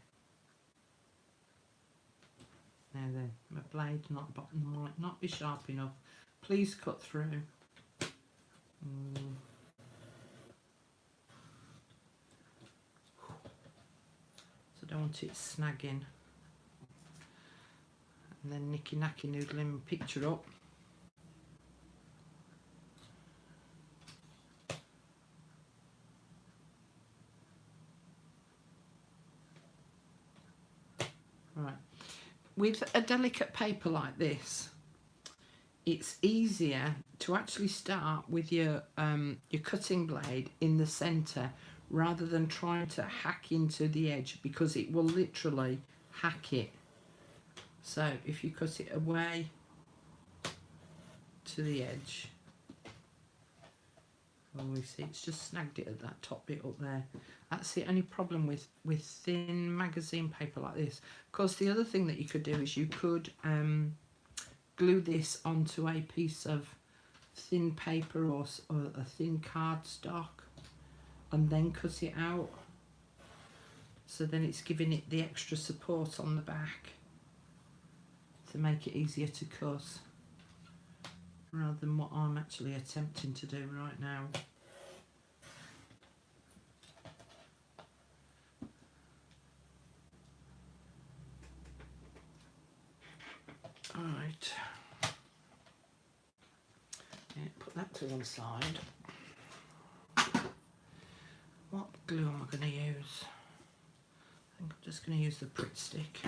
Now then, my blade might not be sharp enough. Please cut through. So I don't want it snagging and then nicky-nacky noodling my picture up. Right, with a delicate paper like this, it's easier to actually start with your cutting blade in the centre rather than trying to hack into the edge, because it will literally hack it. So if you cut it away to the edge. Oh, we see it's just snagged it at that top bit up there. That's the only problem with thin magazine paper like this. Of course, the other thing that you could do is you could glue this onto a piece of thin paper or a thin cardstock and then cut it out. So then it's giving it the extra support on the back to make it easier to cut, rather than what I'm actually attempting to do right now. Alright, yeah, put that to one side. What glue am I going to use? I think I'm just going to use the Pritt stick.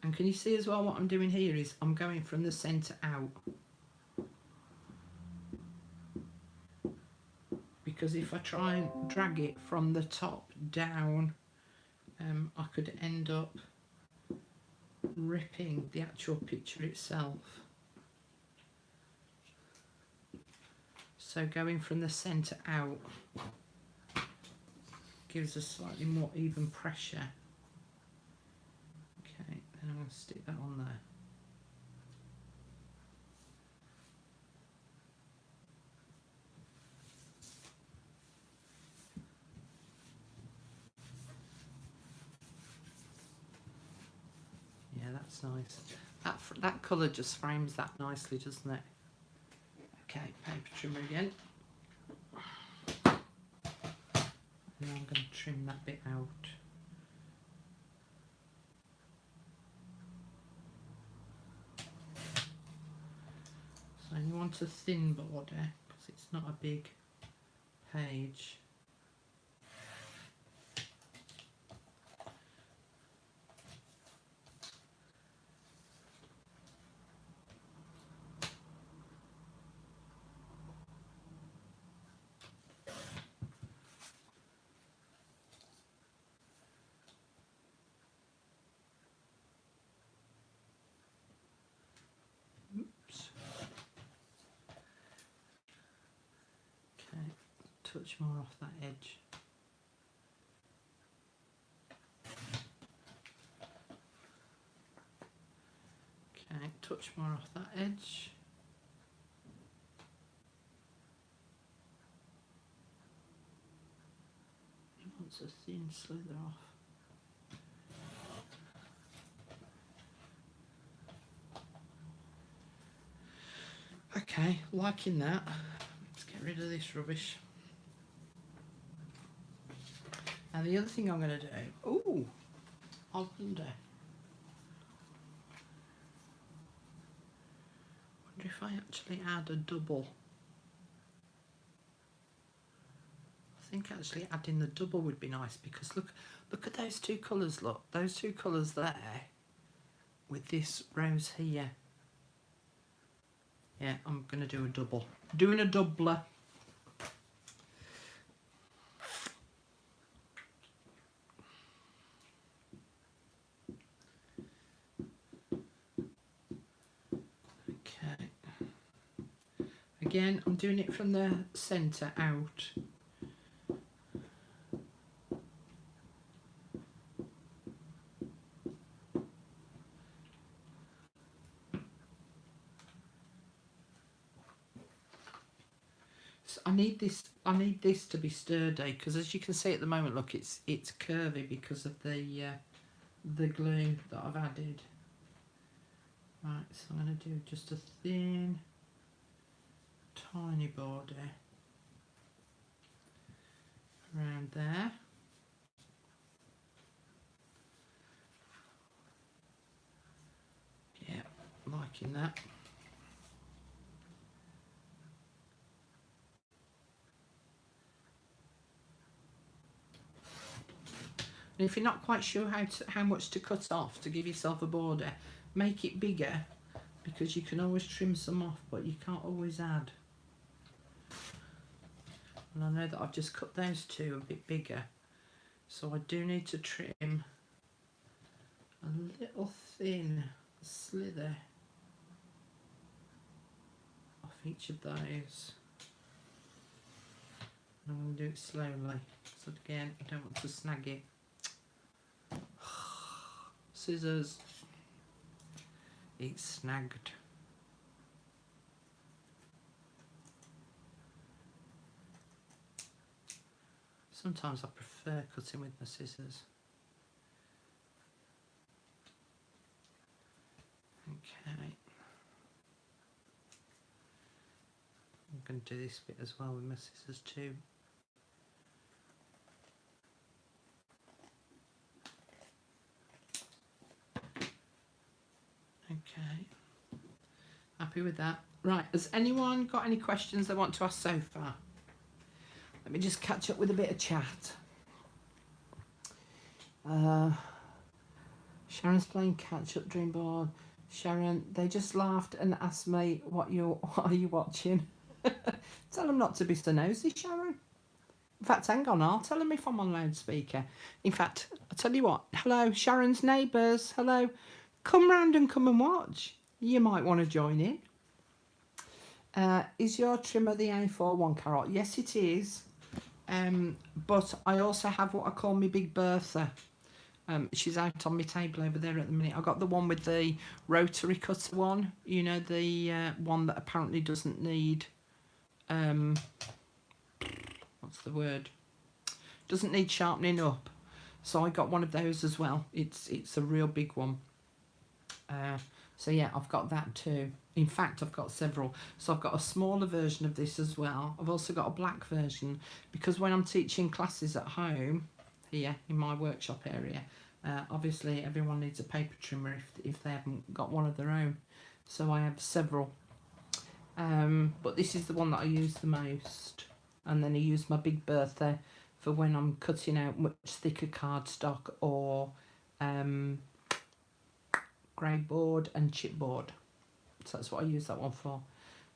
And can you see as well what I'm doing here is I'm going from the centre out. Because if I try and drag it from the top down, I could end up ripping the actual picture itself. So going from the centre out gives us slightly more even pressure. Okay, then I'm going to stick that on there. Yeah, that's nice. That colour just frames that nicely, doesn't it? Okay, paper trimmer again. And I'm going to trim that bit out. So you want a thin border because it's not a big page. Touch more off that edge. Okay, touch more off that edge. It wants a thin slither off. Okay, liking that. Let's get rid of this rubbish. Now the other thing I'm going to do, I wonder if I actually add a double. I think actually adding the double would be nice because look at those two colours, look, those two colours there with this rose here. Yeah, I'm going to do a double. Doing a doubler. Again, I'm doing it from the centre out. So I need this to be sturdy because as you can see at the moment, look, it's curvy because of the glue that I've added. Right, so I'm going to do just a thin, tiny border around there. Yeah, liking that. And if you're not quite sure how much to cut off to give yourself a border, make it bigger because you can always trim some off, but you can't always add. And I know that I've just cut those two a bit bigger, so I do need to trim a little thin slither off each of those. And I'm going to do it slowly, so again I don't want to snag it. Scissors, it's snagged. Sometimes I prefer cutting with my scissors. Okay. I'm going to do this bit as well with my scissors too. Okay. Happy with that? Right, has anyone got any questions they want to ask so far? Let me just catch up with a bit of chat. Sharon's playing catch up dream board. Sharon, they just laughed and asked me what are you watching? Tell them not to be so nosy, Sharon. In fact, hang on, I'll tell them if I'm on loudspeaker. In fact, I'll tell you what. Hello, Sharon's neighbours. Hello. Come round and come and watch. You might want to join in. Is your trimmer the A41, Carol? Yes, it is. But I also have what I call my Big Bertha. She's out on my table over there at the minute. I got the one with the rotary cutter one. You know, the one that apparently doesn't need... what's the word? Doesn't need sharpening up. So I got one of those as well. It's a real big one. So yeah, I've got that too. In fact, I've got several. So I've got a smaller version of this as well. I've also got a black version because when I'm teaching classes at home, here in my workshop area, obviously everyone needs a paper trimmer if they haven't got one of their own. So I have several. But this is the one that I use the most. And then I use my Big Bertha for when I'm cutting out much thicker cardstock or grey board and chipboard. So that's what I use that one for.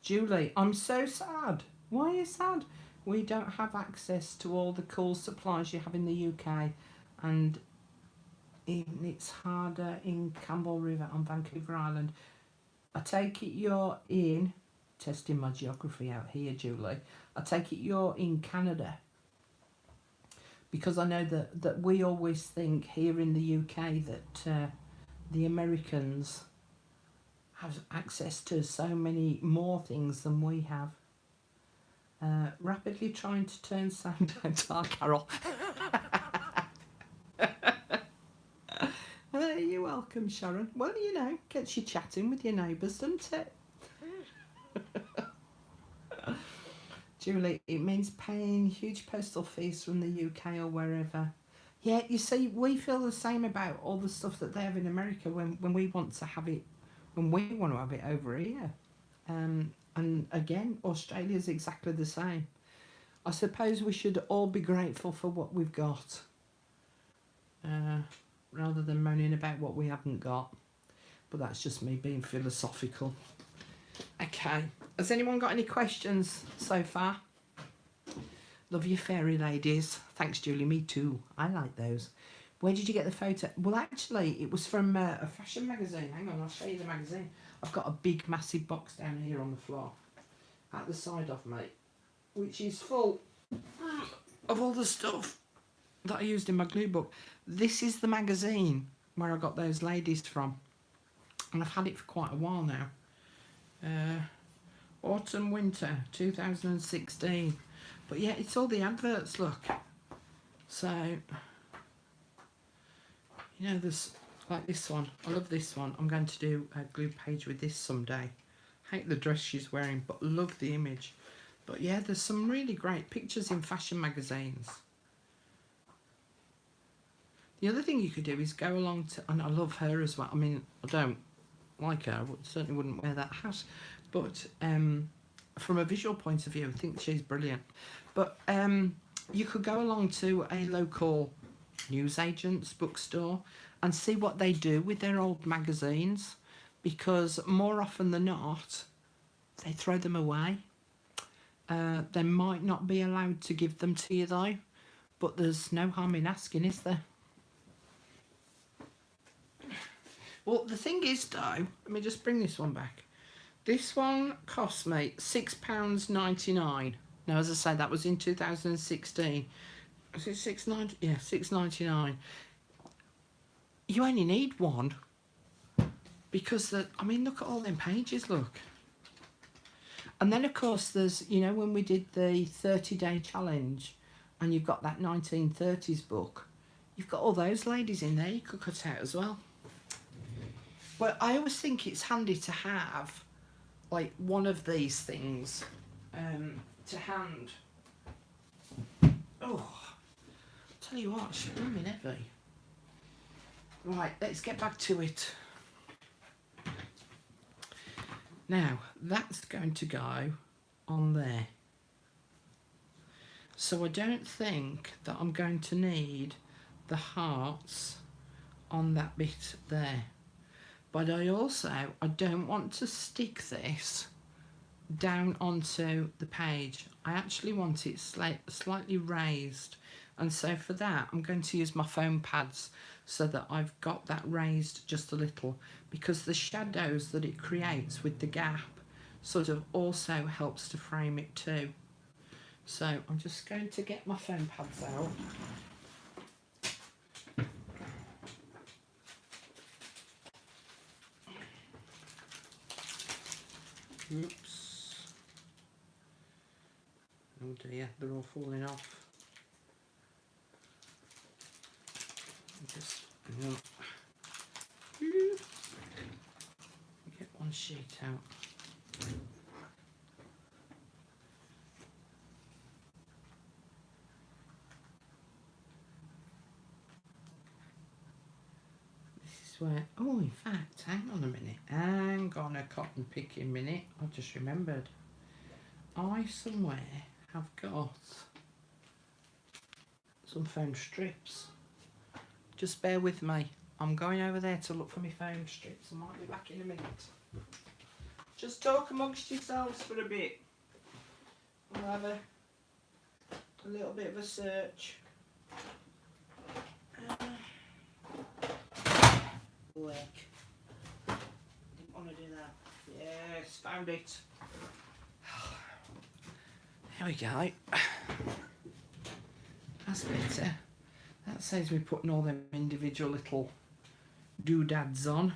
Julie, I'm so sad. Why are you sad? We don't have access to all the cool supplies you have in the UK, and it's harder in Campbell River on Vancouver Island. I take it you're in, testing my geography out here, Julie. I take it you're in Canada, because I know that we always think here in the UK that the Americans have access to so many more things than we have. Rapidly trying to turn sound down, Carol. You're welcome, Sharon. Well, you know, gets you chatting with your neighbours, doesn't it? Julie, it means paying huge postal fees from the UK or wherever. Yeah, you see, we feel the same about all the stuff that they have in America when we want to have it, when we want to have it over here. And again, Australia's exactly the same. I suppose we should all be grateful for what we've got, rather than moaning about what we haven't got. But that's just me being philosophical. Okay, has anyone got any questions so far? Love you, fairy ladies. Thanks, Julie. Me too. I like those. Where did you get the photo? Well, actually, it was from a fashion magazine. Hang on, I'll show you the magazine. I've got a big, massive box down here on the floor at the side of me, which is full of all the stuff that I used in my glue book. This is the magazine where I got those ladies from, and I've had it for quite a while now. Autumn Winter 2016. But yeah, it's all the adverts, look. So, you know, there's like this one. I love this one. I'm going to do a glue page with this someday. Hate the dress she's wearing, but love the image. But yeah, there's some really great pictures in fashion magazines. The other thing you could do is go along to, and I love her as well. I mean, I don't like her. I certainly wouldn't wear that hat. But from a visual point of view, I think she's brilliant. But you could go along to a local newsagent's bookstore and see what they do with their old magazines, because more often than not, they throw them away. They might not be allowed to give them to you though, but there's no harm in asking, is there? Well, the thing is though, let me just bring this one back. This one cost me £6.99. Now, as I say, that was in 2016. Was it £6.99? Yeah, £6.99. You only need one because I mean, look at all them pages. Look. And then, of course, there's, you know, when we did the 30-day challenge and you've got that 1930s book, you've got all those ladies in there you could cut out as well. Well, I always think it's handy to have, like, one of these things to hand. Oh, tell you what, she's blooming heavy. Right, let's get back to it. Now, that's going to go on there. So I don't think that I'm going to need the hearts on that bit there. But I don't want to stick this down onto the page. I actually want it slightly raised. And so for that, I'm going to use my foam pads so that I've got that raised just a little, because the shadows that it creates with the gap sort of also helps to frame it too. So I'm just going to get my foam pads out. Oops. Oh dear, they're all falling off. Just get one sheet out. This is where, oh, in fact, hang on a minute. Hang on a cotton picking minute. I just remembered. I somewhere have got some foam strips. Just bear with me. I'm going over there to look for my foam strips. I might be back in a minute. Just talk amongst yourselves for a bit. We'll have a little bit of a search. Work. Didn't want to do that. Yes, found it. There we go. That's better. That saves me putting all them individual little doodads on.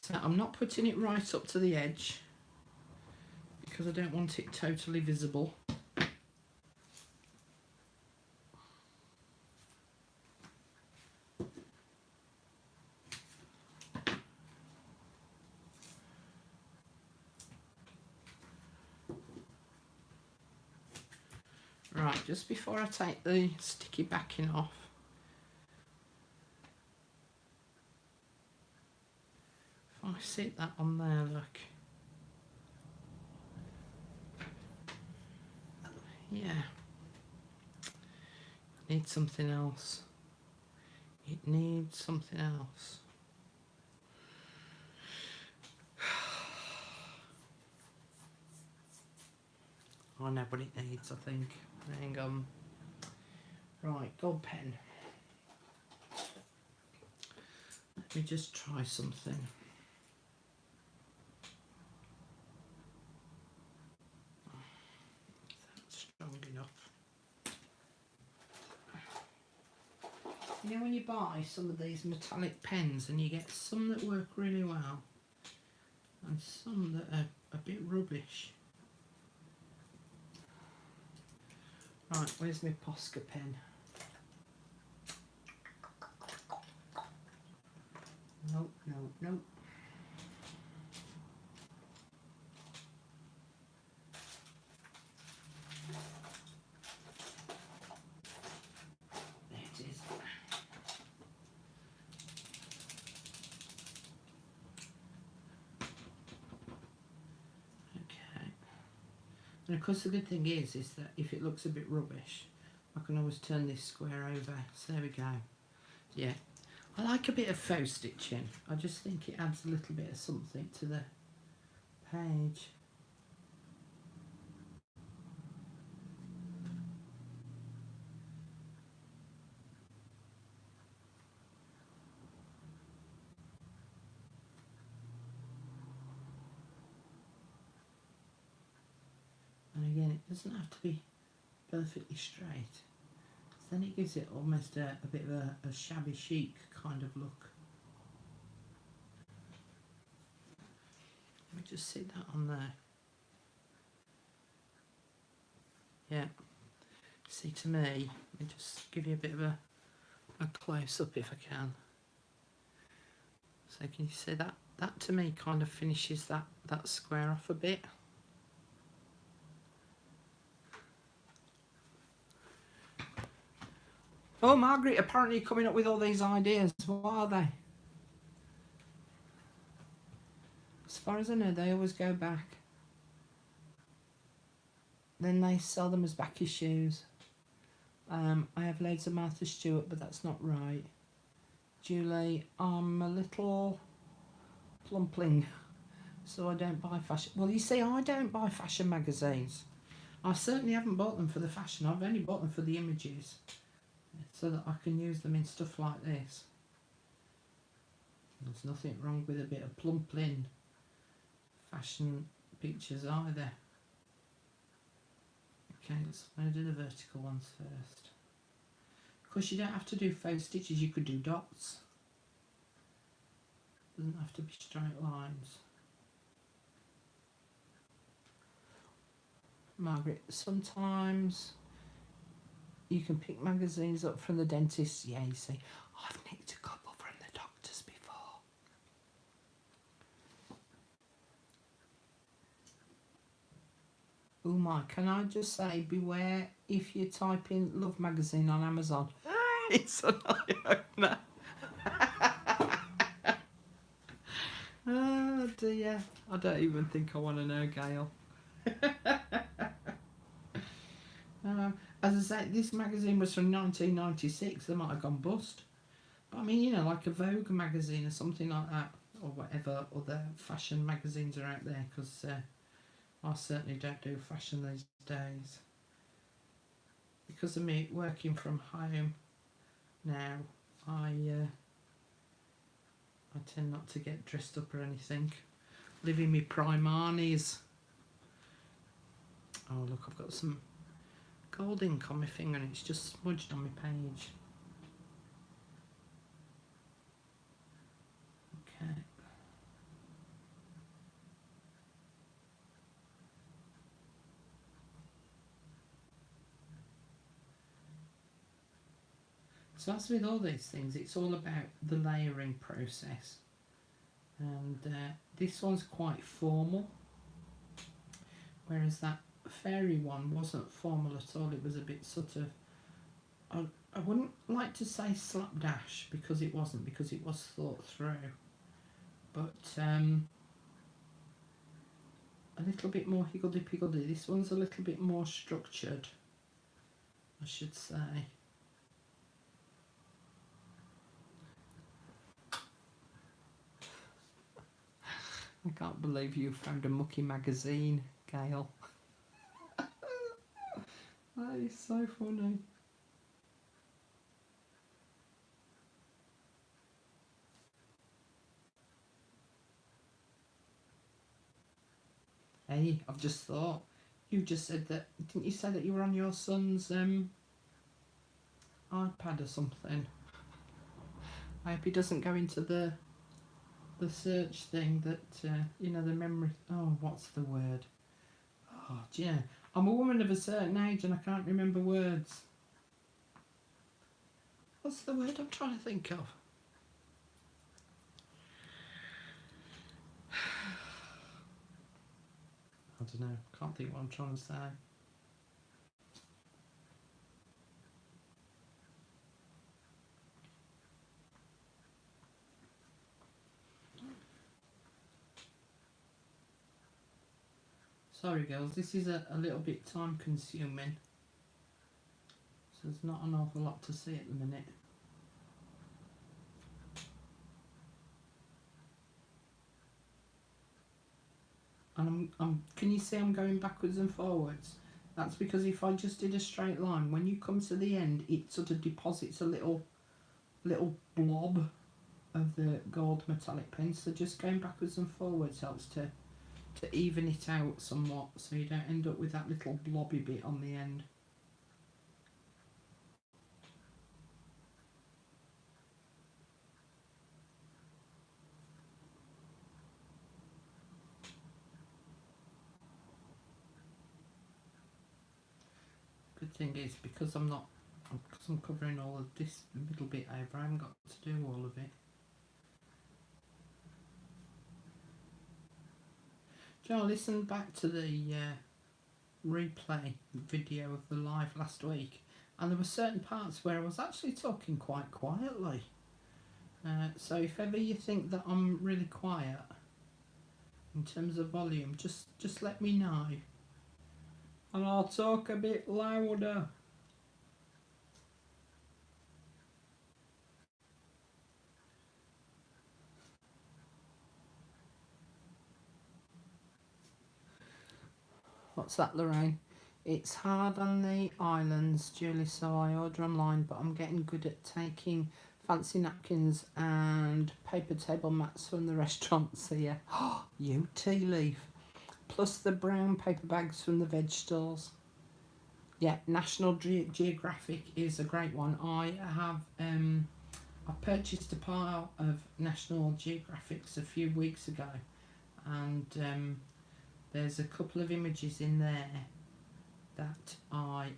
So I'm not putting it right up to the edge because I don't want it totally visible. Right, just before I take the sticky backing off, if I sit that on there, look. Yeah. It needs something else. It needs something else. I know what it needs, I think. Hang on. Right, gold pen. Let me just try something. That's strong enough. You know when you buy some of these metallic pens and you get some that work really well and some that are a bit rubbish. Right, where's my Posca pen? Nope, nope, nope. There it is. Okay. And of course the good thing is that if it looks a bit rubbish, I can always turn this square over. So there we go. Yeah. I like a bit of faux stitching. I just think it adds a little bit of something to the page. And again, it doesn't have to be perfectly straight. Then it gives it almost a bit of a shabby chic kind of look. Let me just sit that on there. Yeah. See, to me, let me just give you a bit of a close-up if I can. So can you see that? That to me kind of finishes that square off a bit. Oh, Margaret, apparently you're coming up with all these ideas. What are they? As far as I know, they always go back. Then they sell them as back issues. I have loads of Martha Stewart, but that's not right. Julie, I'm a little plumpling, so I don't buy fashion. Well, you see, I don't buy fashion magazines. I certainly haven't bought them for the fashion. I've only bought them for the images, so that I can use them in stuff like this. There's nothing wrong with a bit of plumpling fashion pictures either. Okay, let's do the vertical ones first. Of course, you don't have to do faux stitches, you could do dots. Doesn't have to be straight lines. Margaret, sometimes you can pick magazines up from the dentist. Yeah, you see, I've nicked a couple from the doctors before. Oh my, can I just say, beware if you type in Love Magazine on Amazon. It's an eye-opener. Oh dear, I don't even think I want to know, Gail. As I say, this magazine was from 1996. They might have gone bust. But I mean, you know, like a Vogue magazine or something like that, or whatever other fashion magazines are out there, because I certainly don't do fashion these days. Because of me working from home now, I tend not to get dressed up or anything. Live in my Primarnies. Oh look, I've got some gold ink on my finger and it's just smudged on my page. Okay. So as with all these things, it's all about the layering process. And this one's quite formal, whereas that fairy one wasn't formal at all. It was a bit sort of, I wouldn't like to say slapdash, because it wasn't, because it was thought through, but a little bit more higgledy-piggledy. This one's a little bit more structured, I should say. I can't believe you found a mucky magazine, Gail. That is so funny. Hey, I've just thought, you just said that, didn't you say that you were on your son's iPad or something? I hope he doesn't go into the search thing that, you know, the memory, oh, what's the word? Oh, do you know, I'm a woman of a certain age and I can't remember words. What's the word I'm trying to think of? I don't know, can't think what I'm trying to say. Sorry girls, this is a little bit time consuming, so there's not an awful lot to see at the minute. I and can you see I'm going backwards and forwards? That's because if I just did a straight line, when you come to the end, it sort of deposits a little blob of the gold metallic paint. So just going backwards and forwards helps to even it out somewhat, so you don't end up with that little blobby bit on the end. Good thing is, because I'm covering all of this middle bit over, I haven't got to do all of it. Joe, I listened back to the replay video of the live last week, and there were certain parts where I was actually talking quite quietly. So if ever you think that I'm really quiet in terms of volume, just let me know, and I'll talk a bit louder. What's that, Lorraine? It's hard on the islands, Julie, so I order online, but I'm getting good at taking fancy napkins and paper table mats from the restaurants here. You tea leaf. Plus the brown paper bags from the veg stores. Yeah, National Geographic is a great one. I purchased a pile of National Geographics a few weeks ago, and there's a couple of images in there that I've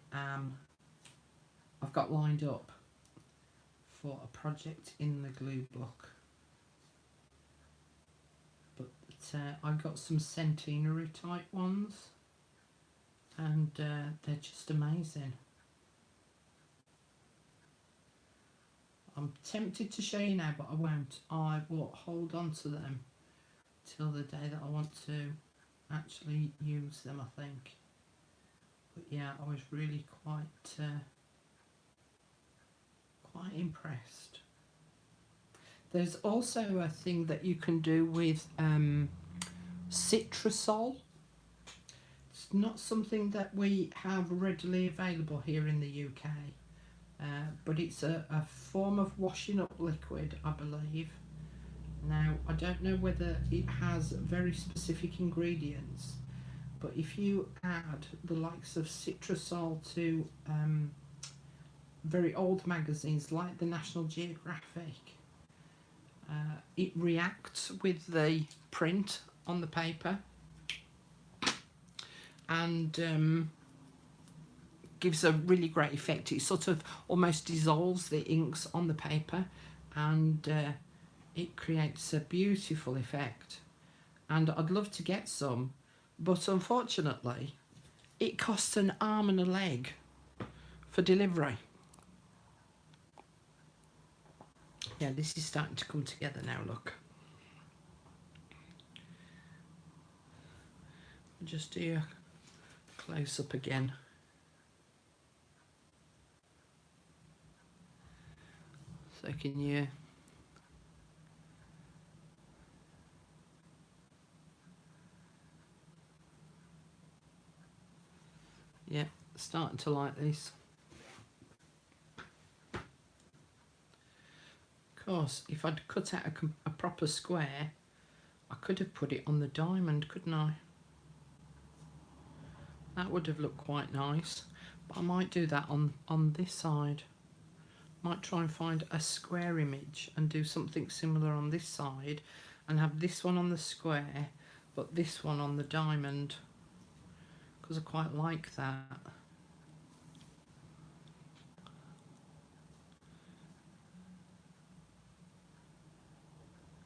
got lined up for a project in the glue book. But I've got some centenary type ones, and they're just amazing. I'm tempted to show you now, but I won't. I will hold on to them till the day that I want to actually use them, I think. But yeah, I was really quite impressed. There's also a thing that you can do with Citrusol. It's not something that we have readily available here in the UK, but it's a form of washing up liquid, I believe. Now, I don't know whether it has very specific ingredients, but if you add the likes of Citrusol to very old magazines like the National Geographic, it reacts with the print on the paper and gives a really great effect. It sort of almost dissolves the inks on the paper, and it creates a beautiful effect. And I'd love to get some, but unfortunately it costs an arm and a leg for delivery. Yeah, this is starting to come together now, look. Just do a close up again. So can you... Yeah, starting to like this. Of course, if I'd cut out a proper square, I could have put it on the diamond, couldn't I? That would have looked quite nice. But I might do that on this side. Might try and find a square image and do something similar on this side, and have this one on the square, but this one on the diamond, because I quite like that.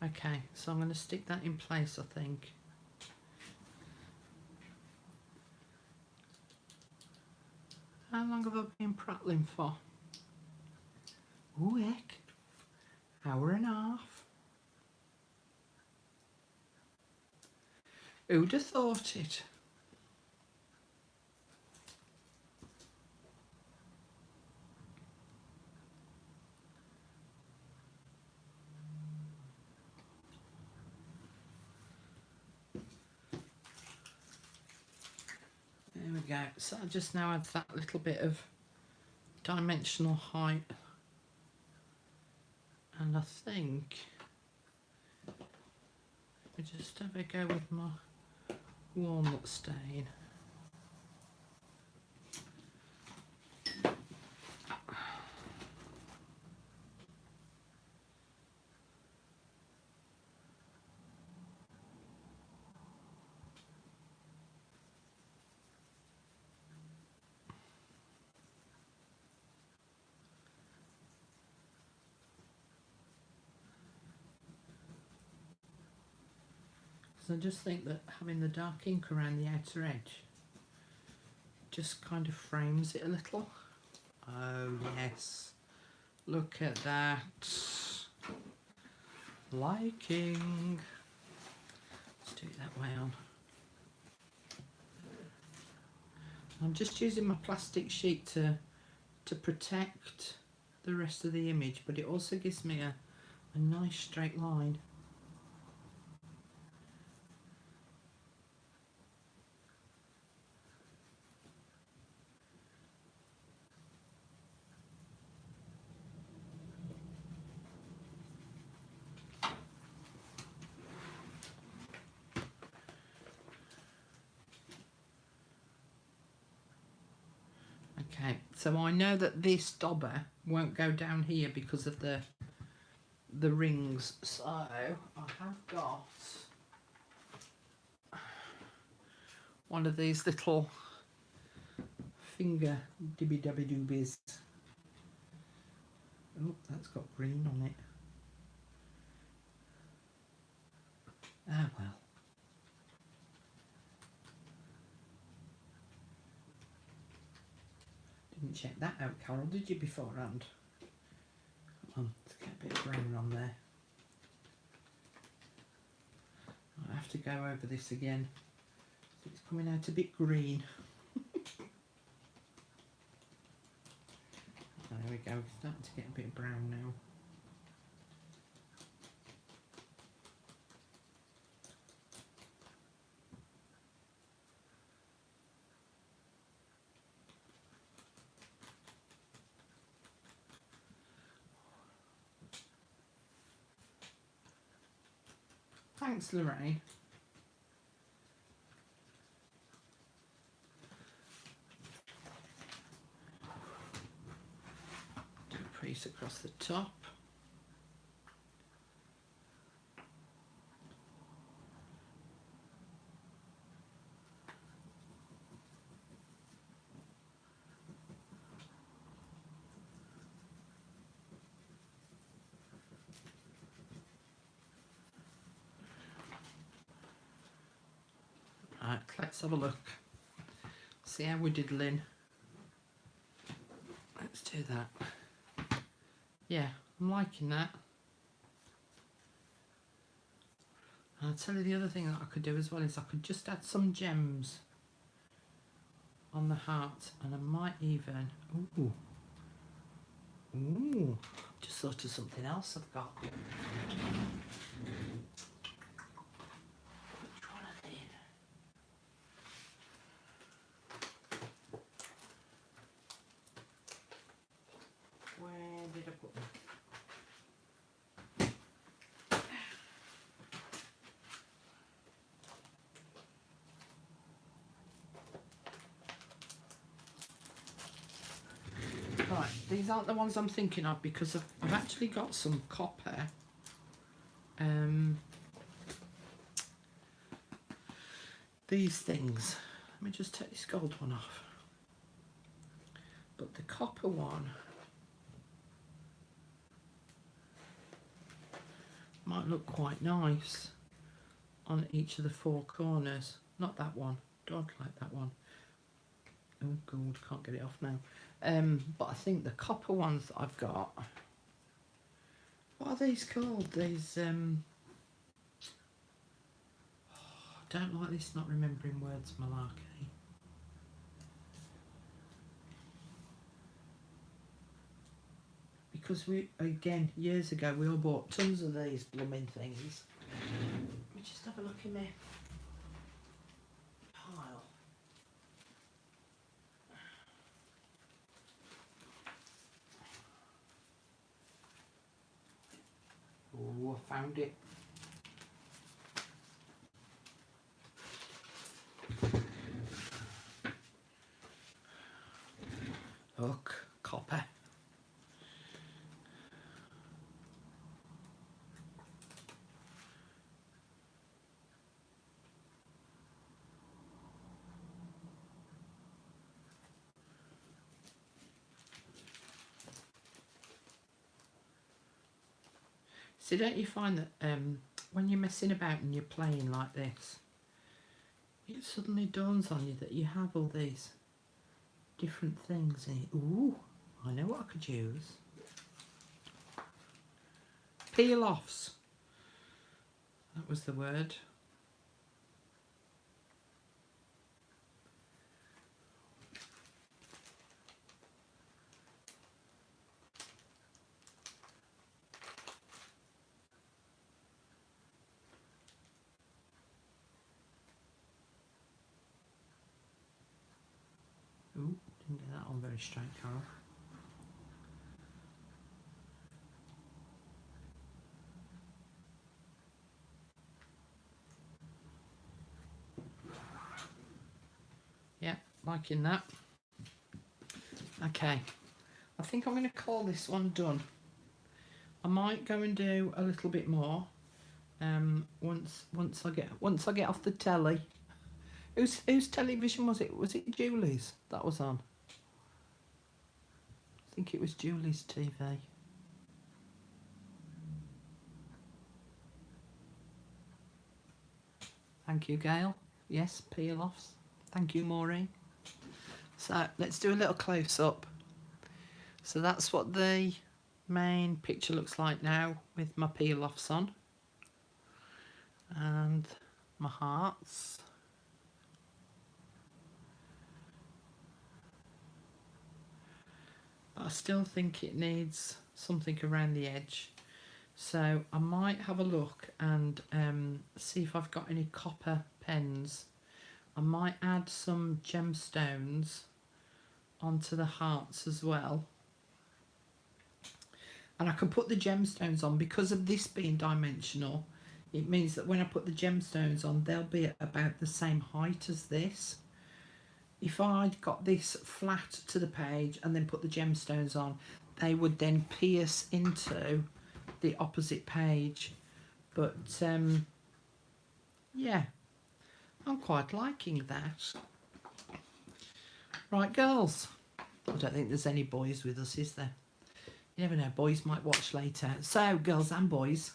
Okay, so I'm going to stick that in place, I think. How long have I been prattling for? Ooh, heck. Hour and a half. Who'd have thought it? go. So I just now adds that little bit of dimensional height. And I think I just have a go with my walnut stain. So I just think that having the dark ink around the outer edge just kind of frames it a little. Oh yes, look at that. Liking. Let's do it that way on. I'm just using my plastic sheet to protect the rest of the image, but it also gives me a nice straight line. Okay, so I know that this dauber won't go down here because of the rings, so I have got one of these little finger dibby-dabby doobies. Oh, that's got green on it. Ah well. Didn't check that out, Carol, did you, beforehand? Come on, let's get a bit of brown on there. I have to go over this again. It's coming out a bit green. There we go, it's starting to get a bit brown now. Thanks, Lorraine. Do a crease across the top. Right, let's have a look. See how we're diddling. Let's do that. Yeah, I'm liking that. And I'll tell you the other thing that I could do as well is I could just add some gems on the heart, and I might even, just thought of something else I've got. Which one are they? Where did I put them? Right, these aren't the ones I'm thinking of because I've actually got some copper. These things. Let me just take this gold one off. But the copper one might look quite nice on each of the four corners. Not that one. Don't like that one. Oh god, can't get it off now. But I think the copper ones that I've got, what are these called? These I don't like this not remembering words malarkey. Because we, again, years ago we all bought tons of these blooming things. Let me just have a look in my pile. Oh, I found it. Look, copper. So don't you find that when you're messing about and you're playing like this, it suddenly dawns on you that you have all these different things in it. Ooh, I know what I could use. Peel-offs. That was the word. Ooh, didn't get that on very straight, Carol. Yeah, liking that. Okay, I think I'm going to call this one done. I might go and do a little bit more once I get off the telly. Whose television was it? Was it Julie's that was on? I think it was Julie's TV. Thank you, Gail. Yes, peel-offs. Thank you, Maureen. So let's do a little close-up. So that's what the main picture looks like now with my peel-offs on. And my hearts. But I still think it needs something around the edge. So I might have a look and see if I've got any copper pens. I might add some gemstones onto the hearts as well. And I can put the gemstones on because of this being dimensional. It means that when I put the gemstones on, they'll be at about the same height as this. If I'd got this flat to the page and then put the gemstones on, they would then pierce into the opposite page. But yeah, I'm quite liking that. Right, girls. I don't think there's any boys with us, is there? You never know, boys might watch later. So, girls and boys,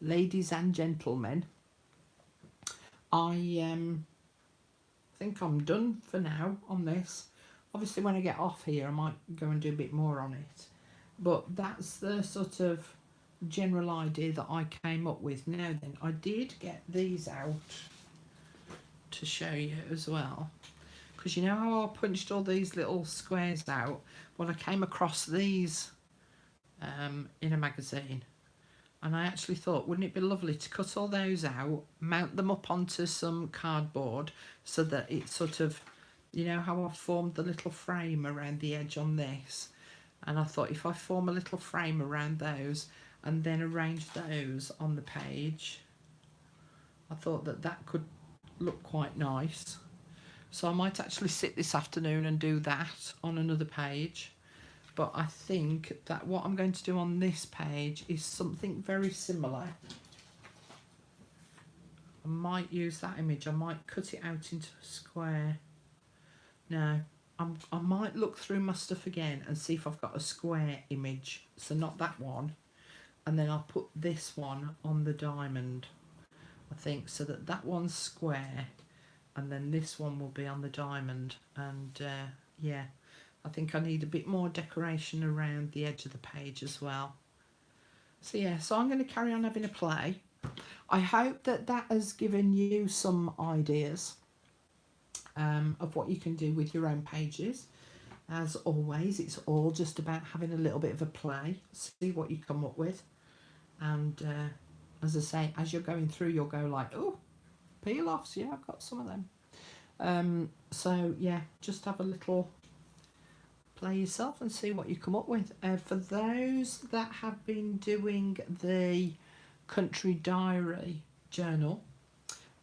ladies and gentlemen, I think I'm done for now on this. Obviously, when I get off here, I might go and do a bit more on it. But that's the sort of general idea that I came up with. Now then, I did get these out to show you as well. Because you know how I punched all these little squares out? Well, I came across these in a magazine. And I actually thought, wouldn't it be lovely to cut all those out, mount them up onto some cardboard so that it sort of, you know how I've formed the little frame around the edge on this? And I thought if I form a little frame around those and then arrange those on the page, I thought that that could look quite nice. So I might actually sit this afternoon and do that on another page. But I think that what I'm going to do on this page is something very similar. I might use that image. I might cut it out into a square. No, I might look through my stuff again and see if I've got a square image. So not that one. And then I'll put this one on the diamond, I think, so that that one's square. And then this one will be on the diamond. And yeah. I think I need a bit more decoration around the edge of the page as well. So yeah, so I'm going to carry on having a play. I hope that that has given you some ideas of what you can do with your own pages. As always, it's all just about having a little bit of a play, see what you come up with. And as I say, as you're going through, you'll go like, oh, peel-offs, yeah, I've got some of them. So yeah, just have a little play yourself and see what you come up with. For those that have been doing the country diary journal,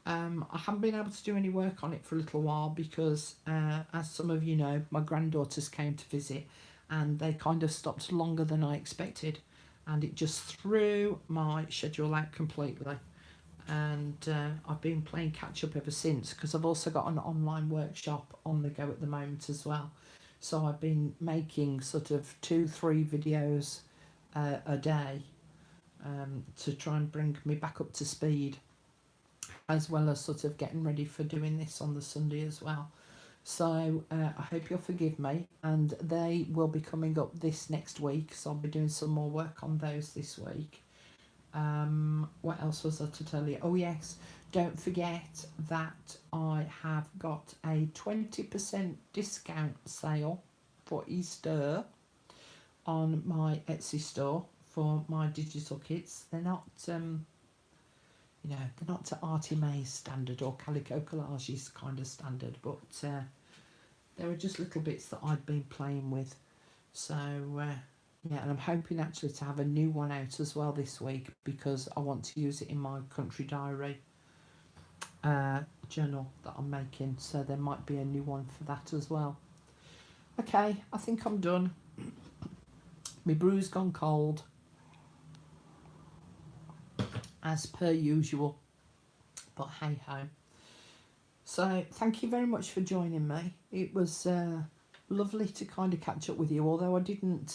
I haven't been able to do any work on it for a little while because, as some of you know, my granddaughters came to visit and they kind of stopped longer than I expected, and it just threw my schedule out completely. And I've been playing catch up ever since, because I've also got an online workshop on the go at the moment as well. So I've been making sort of 2-3 videos a day to try and bring me back up to speed, as well as sort of getting ready for doing this on the Sunday as well. So I hope you'll forgive me, and they will be coming up this next week, so I'll be doing some more work on those this week. What else was there to tell you? Oh yes, don't forget that I have got a 20% discount sale for Easter on my Etsy store for my digital kits. They're not you know, they're not to Artie Mae's standard or Calico Collage's kind of standard, but there are just little bits that I've been playing with. So yeah, and I'm hoping actually to have a new one out as well this week, because I want to use it in my country diary journal that I'm making, so there might be a new one for that as well. Okay, I think I'm done. My brew's gone cold, as per usual, but hey ho. So thank you very much for joining me. It was lovely to kind of catch up with you, although I didn't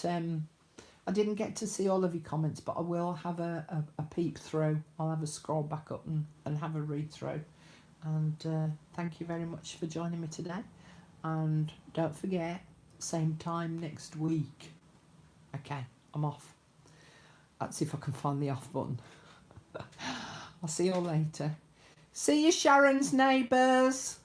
get to see all of your comments, but I will have a peep through. I'll have a scroll back up and have a read through. And thank you very much for joining me today. And don't forget, same time next week. Okay, I'm off. Let's see if I can find the off button. I'll see you all later. See you, Sharon's neighbours.